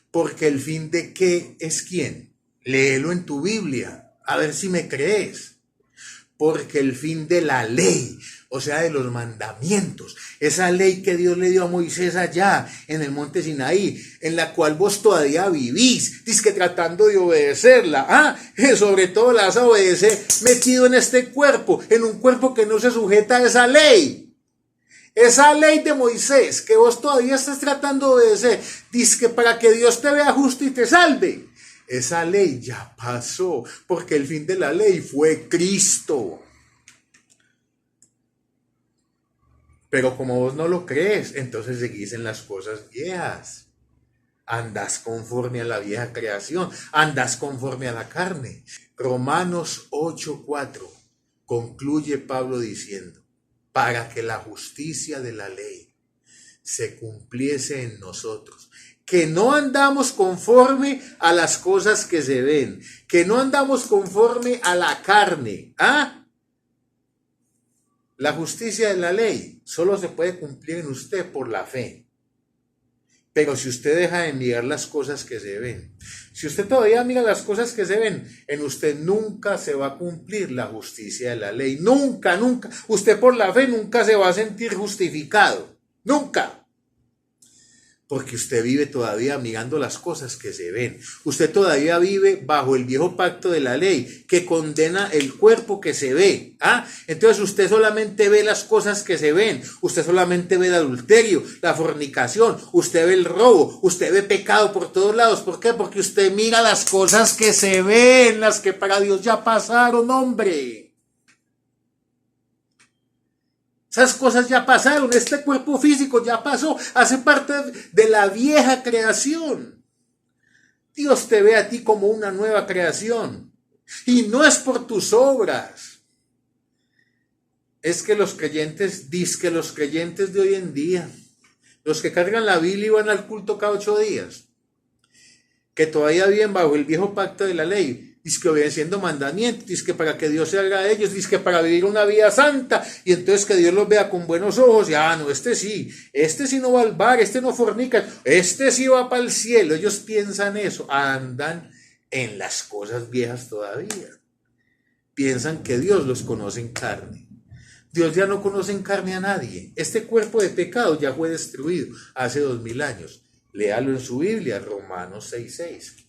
Porque el fin de qué es quién. Léelo en tu Biblia, a ver si me crees. Porque el fin de la ley, o sea, de los mandamientos, esa ley que Dios le dio a Moisés allá en el monte Sinaí, en la cual vos todavía vivís, dizque tratando de obedecerla, sobre todo la vas a obedecer metido en este cuerpo, en un cuerpo que no se sujeta a esa ley. Esa ley de Moisés que vos todavía estás tratando de obedecer, dice para que Dios te vea justo y te salve. Esa ley ya pasó, porque el fin de la ley fue Cristo. Pero como vos no lo crees, entonces seguís en las cosas viejas. Andás conforme a la vieja creación, andás conforme a la carne. Romanos 8:4 concluye Pablo diciendo: para que la justicia de la ley se cumpliese en nosotros, que no andamos conforme a las cosas que se ven, que no andamos conforme a la carne. La justicia de la ley solo se puede cumplir en usted por la fe. Pero si usted deja de mirar las cosas que se ven, si usted todavía mira las cosas que se ven, en usted nunca se va a cumplir la justicia de la ley. Nunca, nunca. Usted por la fe nunca se va a sentir justificado. Nunca. Porque usted vive todavía mirando las cosas que se ven. Usted todavía vive bajo el viejo pacto de la ley que condena el cuerpo que se ve. Entonces usted solamente ve las cosas que se ven. Usted solamente ve el adulterio, la fornicación, usted ve el robo, usted ve pecado por todos lados. ¿Por qué? Porque usted mira las cosas que se ven, las que para Dios ya pasaron, hombre. Esas cosas ya pasaron, este cuerpo físico ya pasó, hace parte de la vieja creación. Dios te ve a ti como una nueva creación. Y no es por tus obras. Es que los creyentes de hoy en día, los que cargan la Biblia y van al culto cada 8 días, que todavía viven bajo el viejo pacto de la ley, dice que obedeciendo mandamientos, dice que para que Dios se haga a ellos, dice que para vivir una vida santa, y entonces que Dios los vea con buenos ojos, y no, este sí no va al bar, este no fornica, este sí va para el cielo. Ellos piensan eso, andan en las cosas viejas todavía. Piensan que Dios los conoce en carne. Dios ya no conoce en carne a nadie. Este cuerpo de pecado ya fue destruido hace 2000 años. Léalo en su Biblia, Romanos 6:6.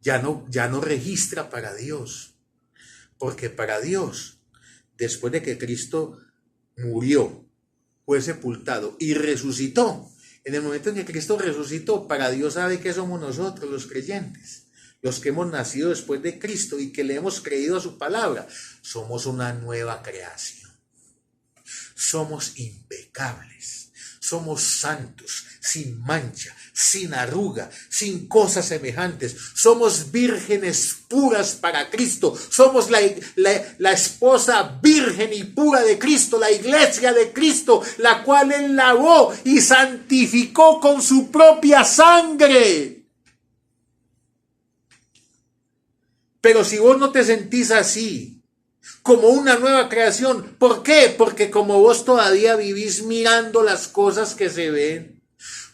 Ya no registra para Dios, porque para Dios, después de que Cristo murió, fue sepultado y resucitó, en el momento en que Cristo resucitó, para Dios sabe que somos nosotros los creyentes, los que hemos nacido después de Cristo y que le hemos creído a su palabra. Somos una nueva creación, somos impecables, somos santos, sin mancha, sin arruga, sin cosas semejantes. Somos vírgenes puras para Cristo. Somos la esposa virgen y pura de Cristo, la iglesia de Cristo, la cual Él lavó y santificó con su propia sangre. Pero si vos no te sentís así, como una nueva creación, ¿por qué? Porque como vos todavía vivís mirando las cosas que se ven,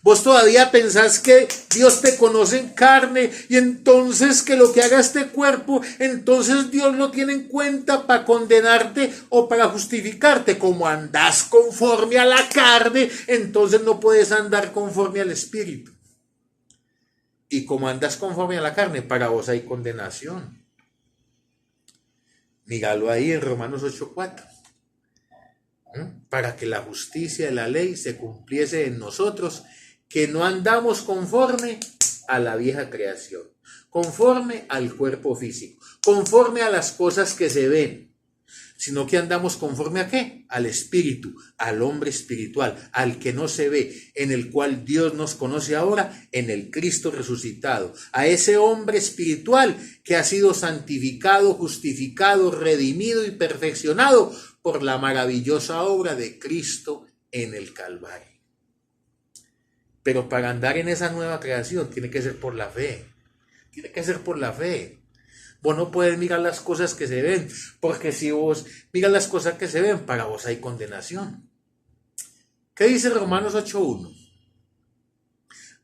Vos todavía pensás que Dios te conoce en carne y entonces que lo que haga este cuerpo, entonces Dios lo tiene en cuenta para condenarte o para justificarte. Como andás conforme a la carne, entonces no puedes andar conforme al Espíritu. Y como andas conforme a la carne, para vos hay condenación. Míralo ahí en Romanos 8:4. Para que la justicia de la ley se cumpliese en nosotros, que no andamos conforme a la vieja creación, conforme al cuerpo físico, conforme a las cosas que se ven, sino que andamos conforme a ¿qué? Al Espíritu, al hombre espiritual, al que no se ve, en el cual Dios nos conoce ahora en el Cristo resucitado, a ese hombre espiritual que ha sido santificado, justificado, redimido y perfeccionado por la maravillosa obra de Cristo en el Calvario. Pero para andar en esa nueva creación tiene que ser por la fe. Tiene que ser por la fe. Vos no puedes mirar las cosas que se ven, porque si vos miras las cosas que se ven, para vos hay condenación. ¿Qué dice Romanos 8:1?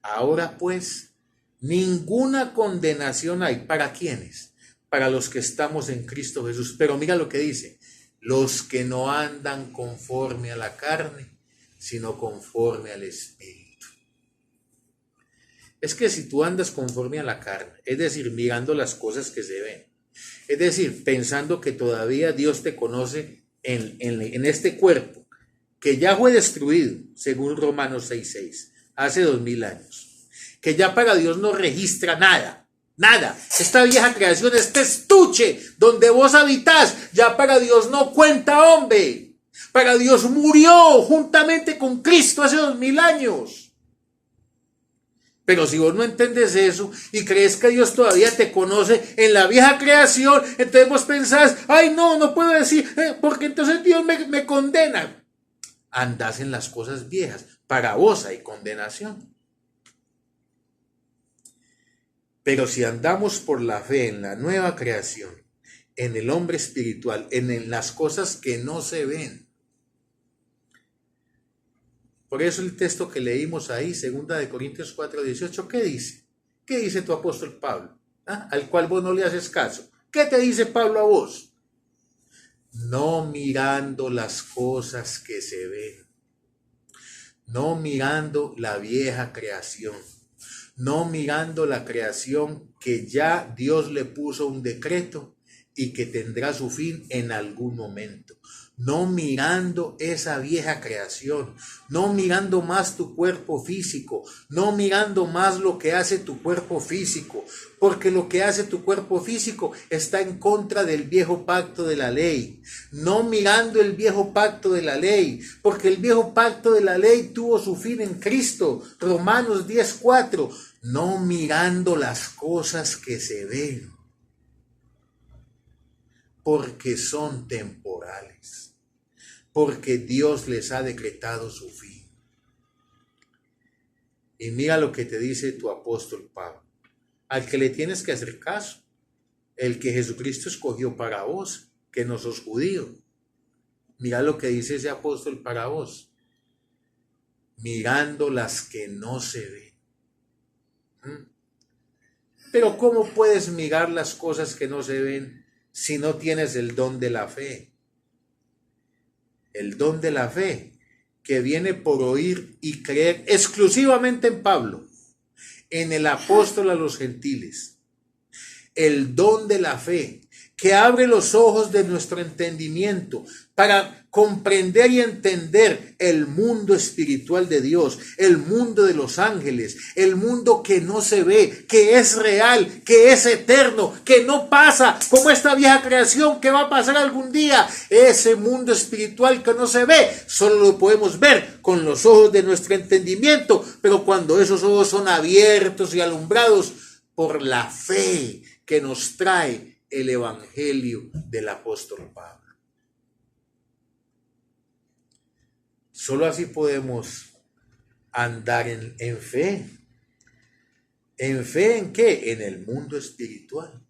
Ahora pues, ninguna condenación hay. ¿Para quiénes? Para los que estamos en Cristo Jesús. Pero mira lo que dice: los que no andan conforme a la carne, sino conforme al Espíritu. Es que si tú andas conforme a la carne, es decir, mirando las cosas que se ven, es decir, pensando que todavía Dios te conoce en este cuerpo, que ya fue destruido, según Romanos 6:6, hace 2000 años, que ya para Dios no registra nada, nada, esta vieja creación, este estuche donde vos habitás, ya para Dios no cuenta, hombre, para Dios murió juntamente con Cristo hace 2000 años. Pero si vos no entiendes eso y crees que Dios todavía te conoce en la vieja creación, entonces vos pensás, ay no puedo decir, porque entonces Dios me condena. Andás en las cosas viejas, para vos hay condenación. Pero si andamos por la fe en la nueva creación, en el hombre espiritual, en las cosas que no se ven. Por eso el texto que leímos ahí, 2 Corintios 4:18, ¿qué dice? ¿Qué dice tu apóstol Pablo? Al cual vos no le haces caso. ¿Qué te dice Pablo a vos? No mirando las cosas que se ven, no mirando la vieja creación, no mirando la creación que ya Dios le puso un decreto y que tendrá su fin en algún momento. No mirando esa vieja creación, no mirando más tu cuerpo físico, no mirando más lo que hace tu cuerpo físico, porque lo que hace tu cuerpo físico está en contra del viejo pacto de la ley. No mirando el viejo pacto de la ley, porque el viejo pacto de la ley tuvo su fin en Cristo. Romanos 10:4. No mirando las cosas que se ven, porque son temporales, porque Dios les ha decretado su fin. Y mira lo que te dice tu apóstol Pablo, al que le tienes que hacer caso, el que Jesucristo escogió para vos, que no sos judío. Mira lo que dice ese apóstol para vos, mirando las que no se ven. Pero ¿cómo puedes mirar las cosas que no se ven si no tienes el don de la fe? El don de la fe que viene por oír y creer exclusivamente en Pablo, en el apóstol a los gentiles. El don de la fe que abre los ojos de nuestro entendimiento para comprender y entender el mundo espiritual de Dios, el mundo de los ángeles, el mundo que no se ve, que es real, que es eterno, que no pasa como esta vieja creación que va a pasar algún día. Ese mundo espiritual que no se ve, solo lo podemos ver con los ojos de nuestro entendimiento, pero cuando esos ojos son abiertos y alumbrados por la fe que nos trae el evangelio del apóstol Pablo. Solo así podemos andar en fe. ¿En fe en qué? En el mundo espiritual.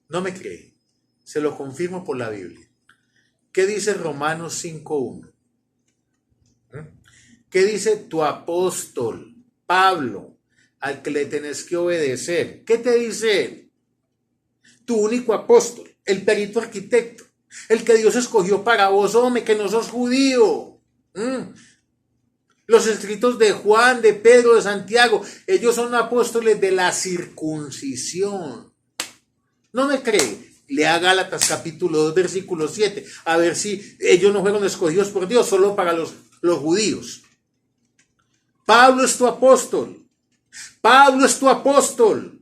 No me cree. Se lo confirmo por la Biblia. ¿Qué dice Romanos 5:1? ¿Qué dice tu apóstol, Pablo, al que le tenés que obedecer? ¿Qué te dice él? Tu único apóstol, el perito arquitecto, el que Dios escogió para vos, hombre, que no sos judío. Los escritos de Juan, de Pedro, de Santiago, ellos son apóstoles de la circuncisión. ¿No me cree? Lea Gálatas capítulo 2, versículo 7, a ver si ellos no fueron escogidos por Dios solo para los judíos. Pablo es tu apóstol. Pablo es tu apóstol.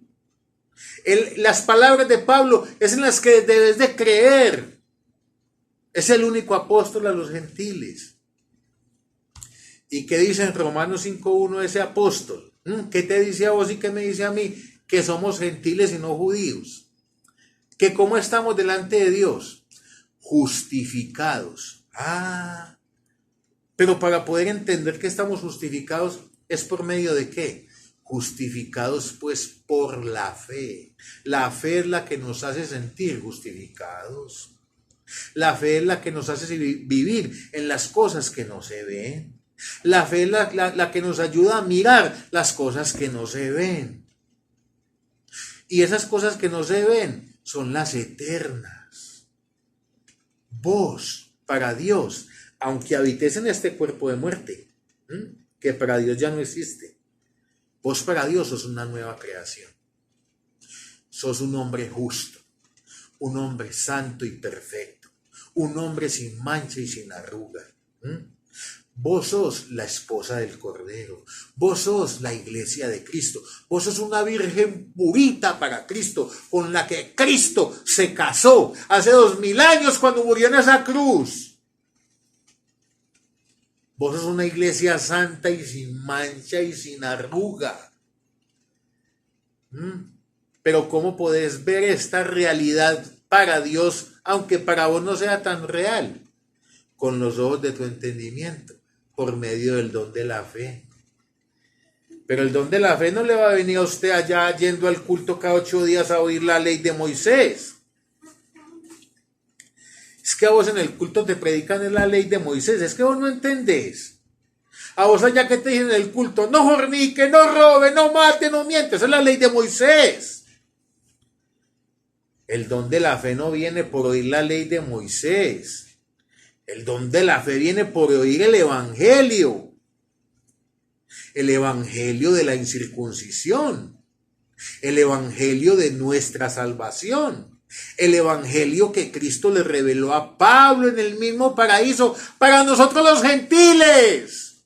Las palabras de Pablo es en las que debes de creer. Es el único apóstol a los gentiles. ¿Y qué dice en Romanos 5:1 ese apóstol? ¿Qué te dice a vos y qué me dice a mí? Que somos gentiles y no judíos. Que cómo estamos delante de Dios. Justificados. Pero para poder entender que estamos justificados, ¿es por medio de qué? Justificados pues por la fe. La fe es la que nos hace sentir justificados. La fe es la que nos hace vivir en las cosas que no se ven. La fe es la que nos ayuda a mirar las cosas que no se ven. Y esas cosas que no se ven son las eternas. Vos, para Dios, aunque habites en este cuerpo de muerte, que para Dios ya no existe, vos para Dios sos una nueva creación. Sos un hombre justo, un hombre santo y perfecto, un hombre sin mancha y sin arruga. Vos sos la esposa del Cordero, vos sos la iglesia de Cristo, vos sos una virgen purita para Cristo, con la que Cristo se casó hace 2000 años cuando murió en esa cruz. Vos sos una iglesia santa y sin mancha y sin arruga. Pero ¿cómo podés ver esta realidad para Dios, aunque para vos no sea tan real? Con los ojos de tu entendimiento, por medio del don de la fe. Pero el don de la fe no le va a venir a usted allá yendo al culto cada 8 días a oír la ley de Moisés. Es que a vos en el culto te predican la ley de Moisés, es que vos no entendés. A vos allá que te dicen en el culto, no fornique, no robe, no mate, no miente, esa es la ley de Moisés. El don de la fe no viene por oír la ley de Moisés. El don de la fe viene por oír el evangelio de la incircuncisión, el evangelio de nuestra salvación, el evangelio que Cristo le reveló a Pablo en el mismo paraíso para nosotros los gentiles.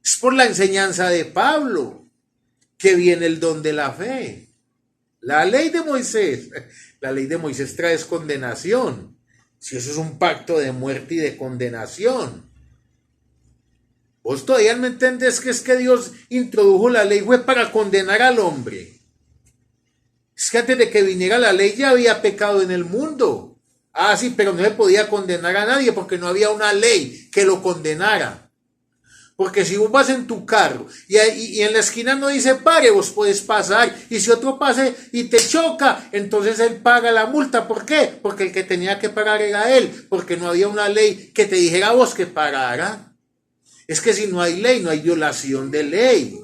Es por la enseñanza de Pablo que viene el don de la fe. La ley de Moisés trae condenación. Si eso es un pacto de muerte y de condenación. Vos todavía no entendés que es que Dios introdujo la ley fue para condenar al hombre. Es que antes de que viniera la ley ya había pecado en el mundo. Sí, pero no se podía condenar a nadie porque no había una ley que lo condenara. Porque si vos vas en tu carro y en la esquina no dice pare, vos puedes pasar. Y si otro pase y te choca, entonces él paga la multa. ¿Por qué? Porque el que tenía que pagar era él. Porque no había una ley que te dijera a vos que pagara. Es que si no hay ley, no hay violación de ley.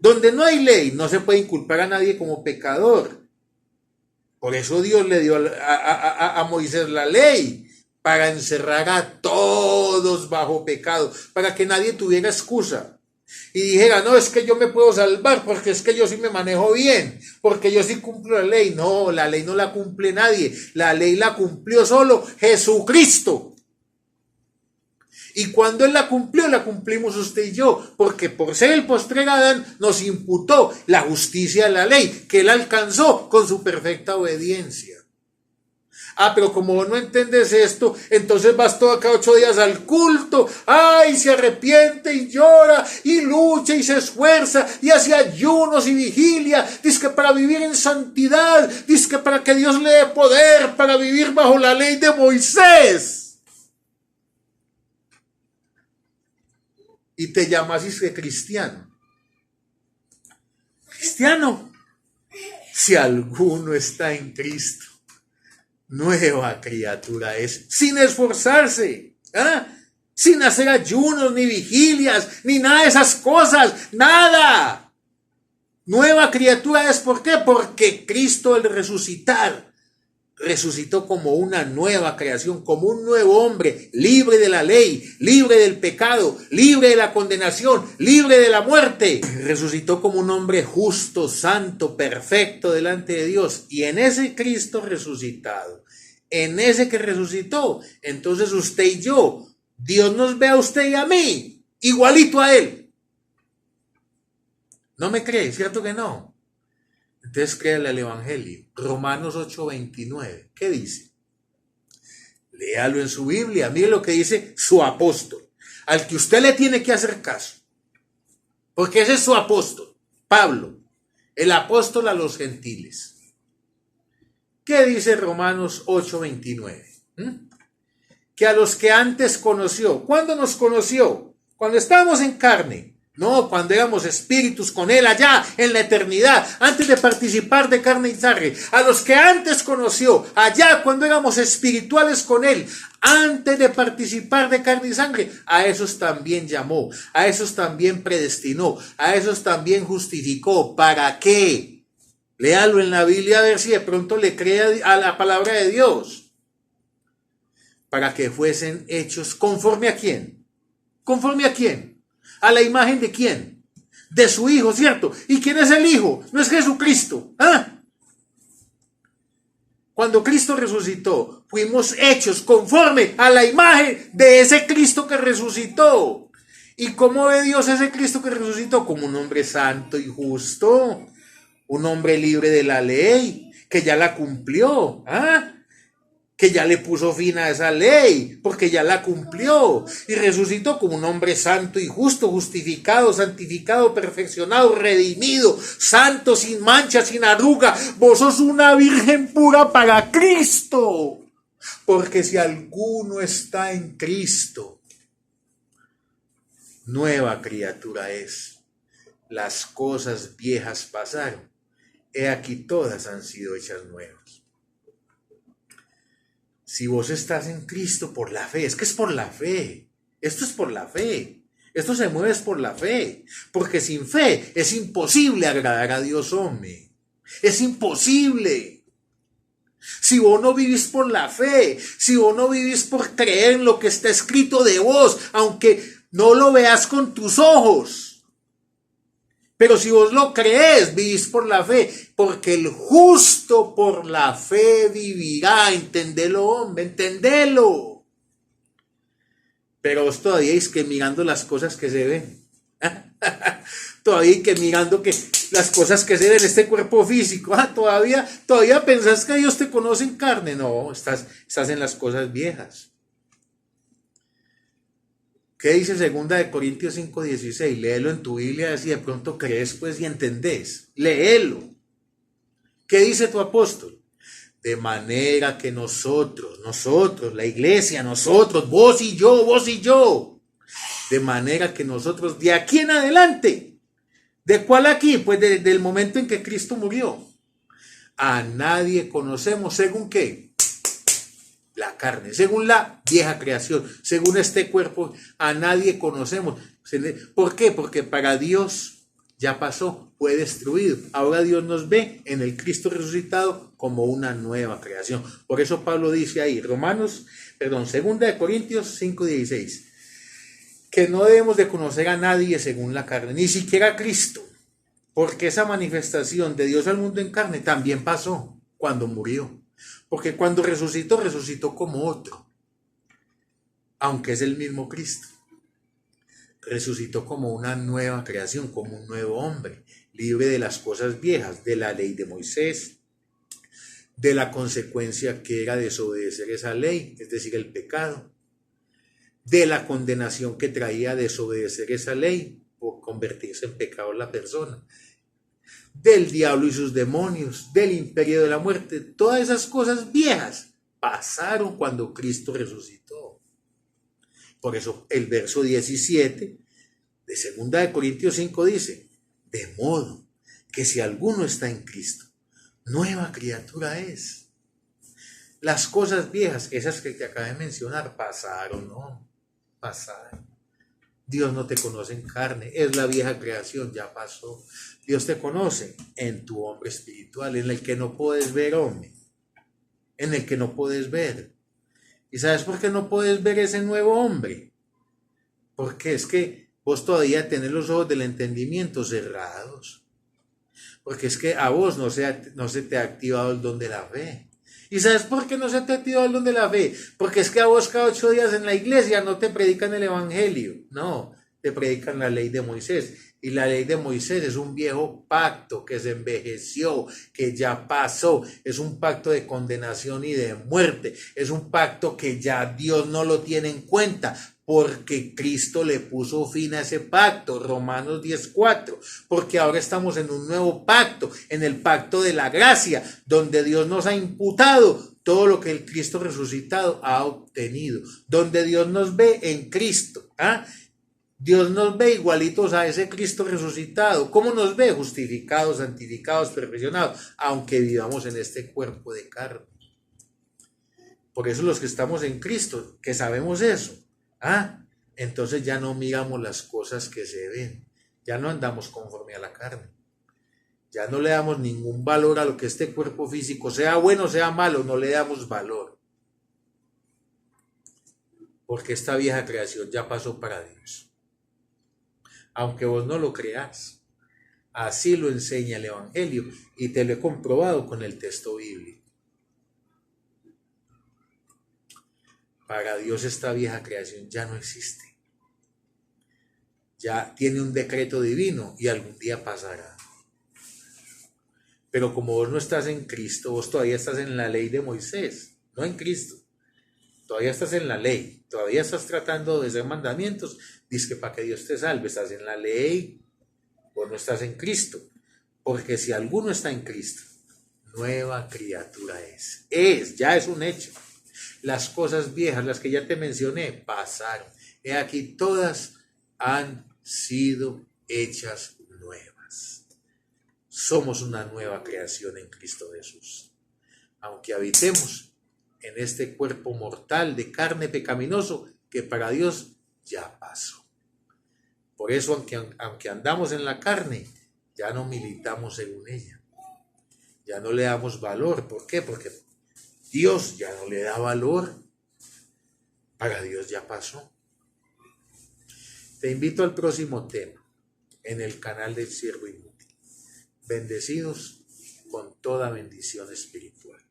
Donde no hay ley, no se puede inculpar a nadie como pecador. Por eso Dios le dio a Moisés la ley. Para encerrar a todos bajo pecado, para que nadie tuviera excusa y dijera, no, es que yo me puedo salvar porque es que yo sí me manejo bien, porque yo sí cumplo la ley. No, la ley no la cumple nadie, la ley la cumplió solo Jesucristo. Y cuando Él la cumplió, la cumplimos usted y yo, porque por ser el postrer Adán nos imputó la justicia de la ley, que Él alcanzó con su perfecta obediencia. Pero como vos no entendés esto, entonces vas todo cada 8 días al culto, se arrepiente y llora y lucha y se esfuerza y hace ayunos y vigilia, dice que para vivir en santidad, dice que para que Dios le dé poder para vivir bajo la ley de Moisés. Y te llamas cristiano. Cristiano, si alguno está en Cristo, nueva criatura es, sin esforzarse. sin hacer ayunos, ni vigilias, ni nada de esas cosas, nada. Nueva criatura es, ¿por qué? Porque Cristo al resucitar, resucitó como una nueva creación, como un nuevo hombre, libre de la ley, libre del pecado, libre de la condenación, libre de la muerte. Resucitó como un hombre justo, santo, perfecto delante de Dios. Y en ese Cristo resucitado, en ese que resucitó, entonces usted y yo, Dios nos ve a usted y a mí, igualito a Él. ¿No me cree? ¿Cierto que no? Entonces créale al Evangelio. Romanos 8:29. ¿Qué dice? Léalo en su Biblia. Mire lo que dice su apóstol, al que usted le tiene que hacer caso. Porque ese es su apóstol, Pablo, el apóstol a los gentiles. ¿Qué dice Romanos 8:29? Que a los que antes conoció. ¿Cuándo nos conoció? Cuando estábamos en carne. No, cuando éramos espíritus con Él allá en la eternidad, antes de participar de carne y sangre. A los que antes conoció, allá cuando éramos espirituales con Él, antes de participar de carne y sangre, a esos también llamó, a esos también predestinó, a esos también justificó. ¿Para qué? Léalo en la Biblia a ver si de pronto le cree a la palabra de Dios. Para que fuesen hechos conforme a quién. ¿Conforme a quién? ¿A la imagen de quién? De su Hijo, ¿cierto? ¿Y quién es el Hijo? No es Jesucristo. ¿Ah? Cuando Cristo resucitó, fuimos hechos conforme a la imagen de ese Cristo que resucitó. ¿Y cómo ve Dios ese Cristo que resucitó? Como un hombre santo y justo, un hombre libre de la ley, que ya la cumplió. ¿Ah? Que ya le puso fin a esa ley, porque ya la cumplió, y resucitó como un hombre santo y justo, justificado, santificado, perfeccionado, redimido, santo, sin mancha, sin arruga. Vos sos una virgen pura para Cristo, porque si alguno está en Cristo, nueva criatura es. Las cosas viejas pasaron, he aquí todas han sido hechas nuevas. Si vos estás en Cristo por la fe, es que es por la fe, esto es por la fe, esto se mueve es por la fe, porque sin fe es imposible agradar a Dios, hombre, es imposible. Si vos no vivís por la fe, si vos no vivís por creer en lo que está escrito de vos, aunque no lo veas con tus ojos, pero si vos lo crees, vivís por la fe, porque el justo por la fe vivirá. Entendelo, hombre, entendelo. Pero vos todavía es que mirando las cosas que se ven. Todavía que mirando que las cosas que se ven en este cuerpo físico. Todavía pensás que Dios te conoce en carne. No, estás en las cosas viejas. ¿Qué dice 2 Corintios 5:16? Léelo en tu Biblia, si de pronto crees pues y entendés. Léelo. ¿Qué dice tu apóstol? De manera que nosotros, la iglesia, nosotros, vos y yo, de manera que nosotros de aquí en adelante, ¿de cuál aquí? Pues desde el momento en que Cristo murió, a nadie conocemos, ¿según qué? La carne, según la vieja creación, según este cuerpo, a nadie conocemos. ¿Por qué? Porque para Dios ya pasó, fue destruido. Ahora Dios nos ve en el Cristo resucitado como una nueva creación. Por eso Pablo dice ahí, 2 Corintios 5:16, que no debemos de conocer a nadie según la carne, ni siquiera a Cristo, porque esa manifestación de Dios al mundo en carne también pasó cuando murió. Porque cuando resucitó, resucitó como otro, aunque es el mismo Cristo. Resucitó como una nueva creación, como un nuevo hombre, libre de las cosas viejas, de la ley de Moisés, de la consecuencia que era desobedecer esa ley, es decir, el pecado, de la condenación que traía desobedecer esa ley por convertirse en pecador la persona, del diablo y sus demonios, del imperio de la muerte. Todas esas cosas viejas pasaron cuando Cristo resucitó. Por eso el verso 17 de 2 Corintios 5 dice, de modo que si alguno está en Cristo, nueva criatura es. Las cosas viejas, esas que te acabé de mencionar, pasaron, ¿no? pasar. Dios no te conoce en carne, es la vieja creación, ya pasó. Dios te conoce en tu hombre espiritual, en el que no puedes ver, hombre, en el que no puedes ver. ¿Y sabes por qué no puedes ver ese nuevo hombre? Porque es que vos todavía tenés los ojos del entendimiento cerrados. Porque es que a vos no se te ha activado el don de la fe. ¿Y sabes por qué no se te ha activado el don de la fe? Porque es que a vos cada 8 días en la iglesia no te predican el evangelio. No, te predican la ley de Moisés. Y la ley de Moisés es un viejo pacto que se envejeció, que ya pasó. Es un pacto de condenación y de muerte. Es un pacto que ya Dios no lo tiene en cuenta, porque Cristo le puso fin a ese pacto, Romanos 10:4, porque ahora estamos en un nuevo pacto, en el pacto de la gracia, donde Dios nos ha imputado todo lo que el Cristo resucitado ha obtenido, donde Dios nos ve en Cristo, ¿ah? Dios nos ve igualitos a ese Cristo resucitado. ¿Cómo nos ve? Justificados, santificados, perfeccionados, aunque vivamos en este cuerpo de carne. Por eso los que estamos en Cristo, que sabemos eso, entonces ya no miramos las cosas que se ven, ya no andamos conforme a la carne, ya no le damos ningún valor a lo que este cuerpo físico, sea bueno o sea malo, no le damos valor, porque esta vieja creación ya pasó para Dios. Aunque vos no lo creas, así lo enseña el Evangelio y te lo he comprobado con el texto bíblico. Para Dios esta vieja creación ya no existe. Ya tiene un decreto divino y algún día pasará. Pero como vos no estás en Cristo, vos todavía estás en la ley de Moisés, no en Cristo. Todavía estás en la ley, todavía estás tratando de hacer mandamientos. Dice que para que Dios te salve, estás en la ley, vos no estás en Cristo. Porque si alguno está en Cristo, nueva criatura es. Ya es un hecho. Las cosas viejas, las que ya te mencioné, pasaron. He aquí, todas han sido hechas nuevas. Somos una nueva creación en Cristo Jesús. Aunque habitemos en este cuerpo mortal de carne pecaminoso que para Dios ya pasó. Por eso, aunque andamos en la carne, ya no militamos según ella. Ya no le damos valor. ¿Por qué? Porque Dios ya no le da valor. Para Dios ya pasó. Te invito al próximo tema en el canal del Siervo Inútil. Bendecidos con toda bendición espiritual.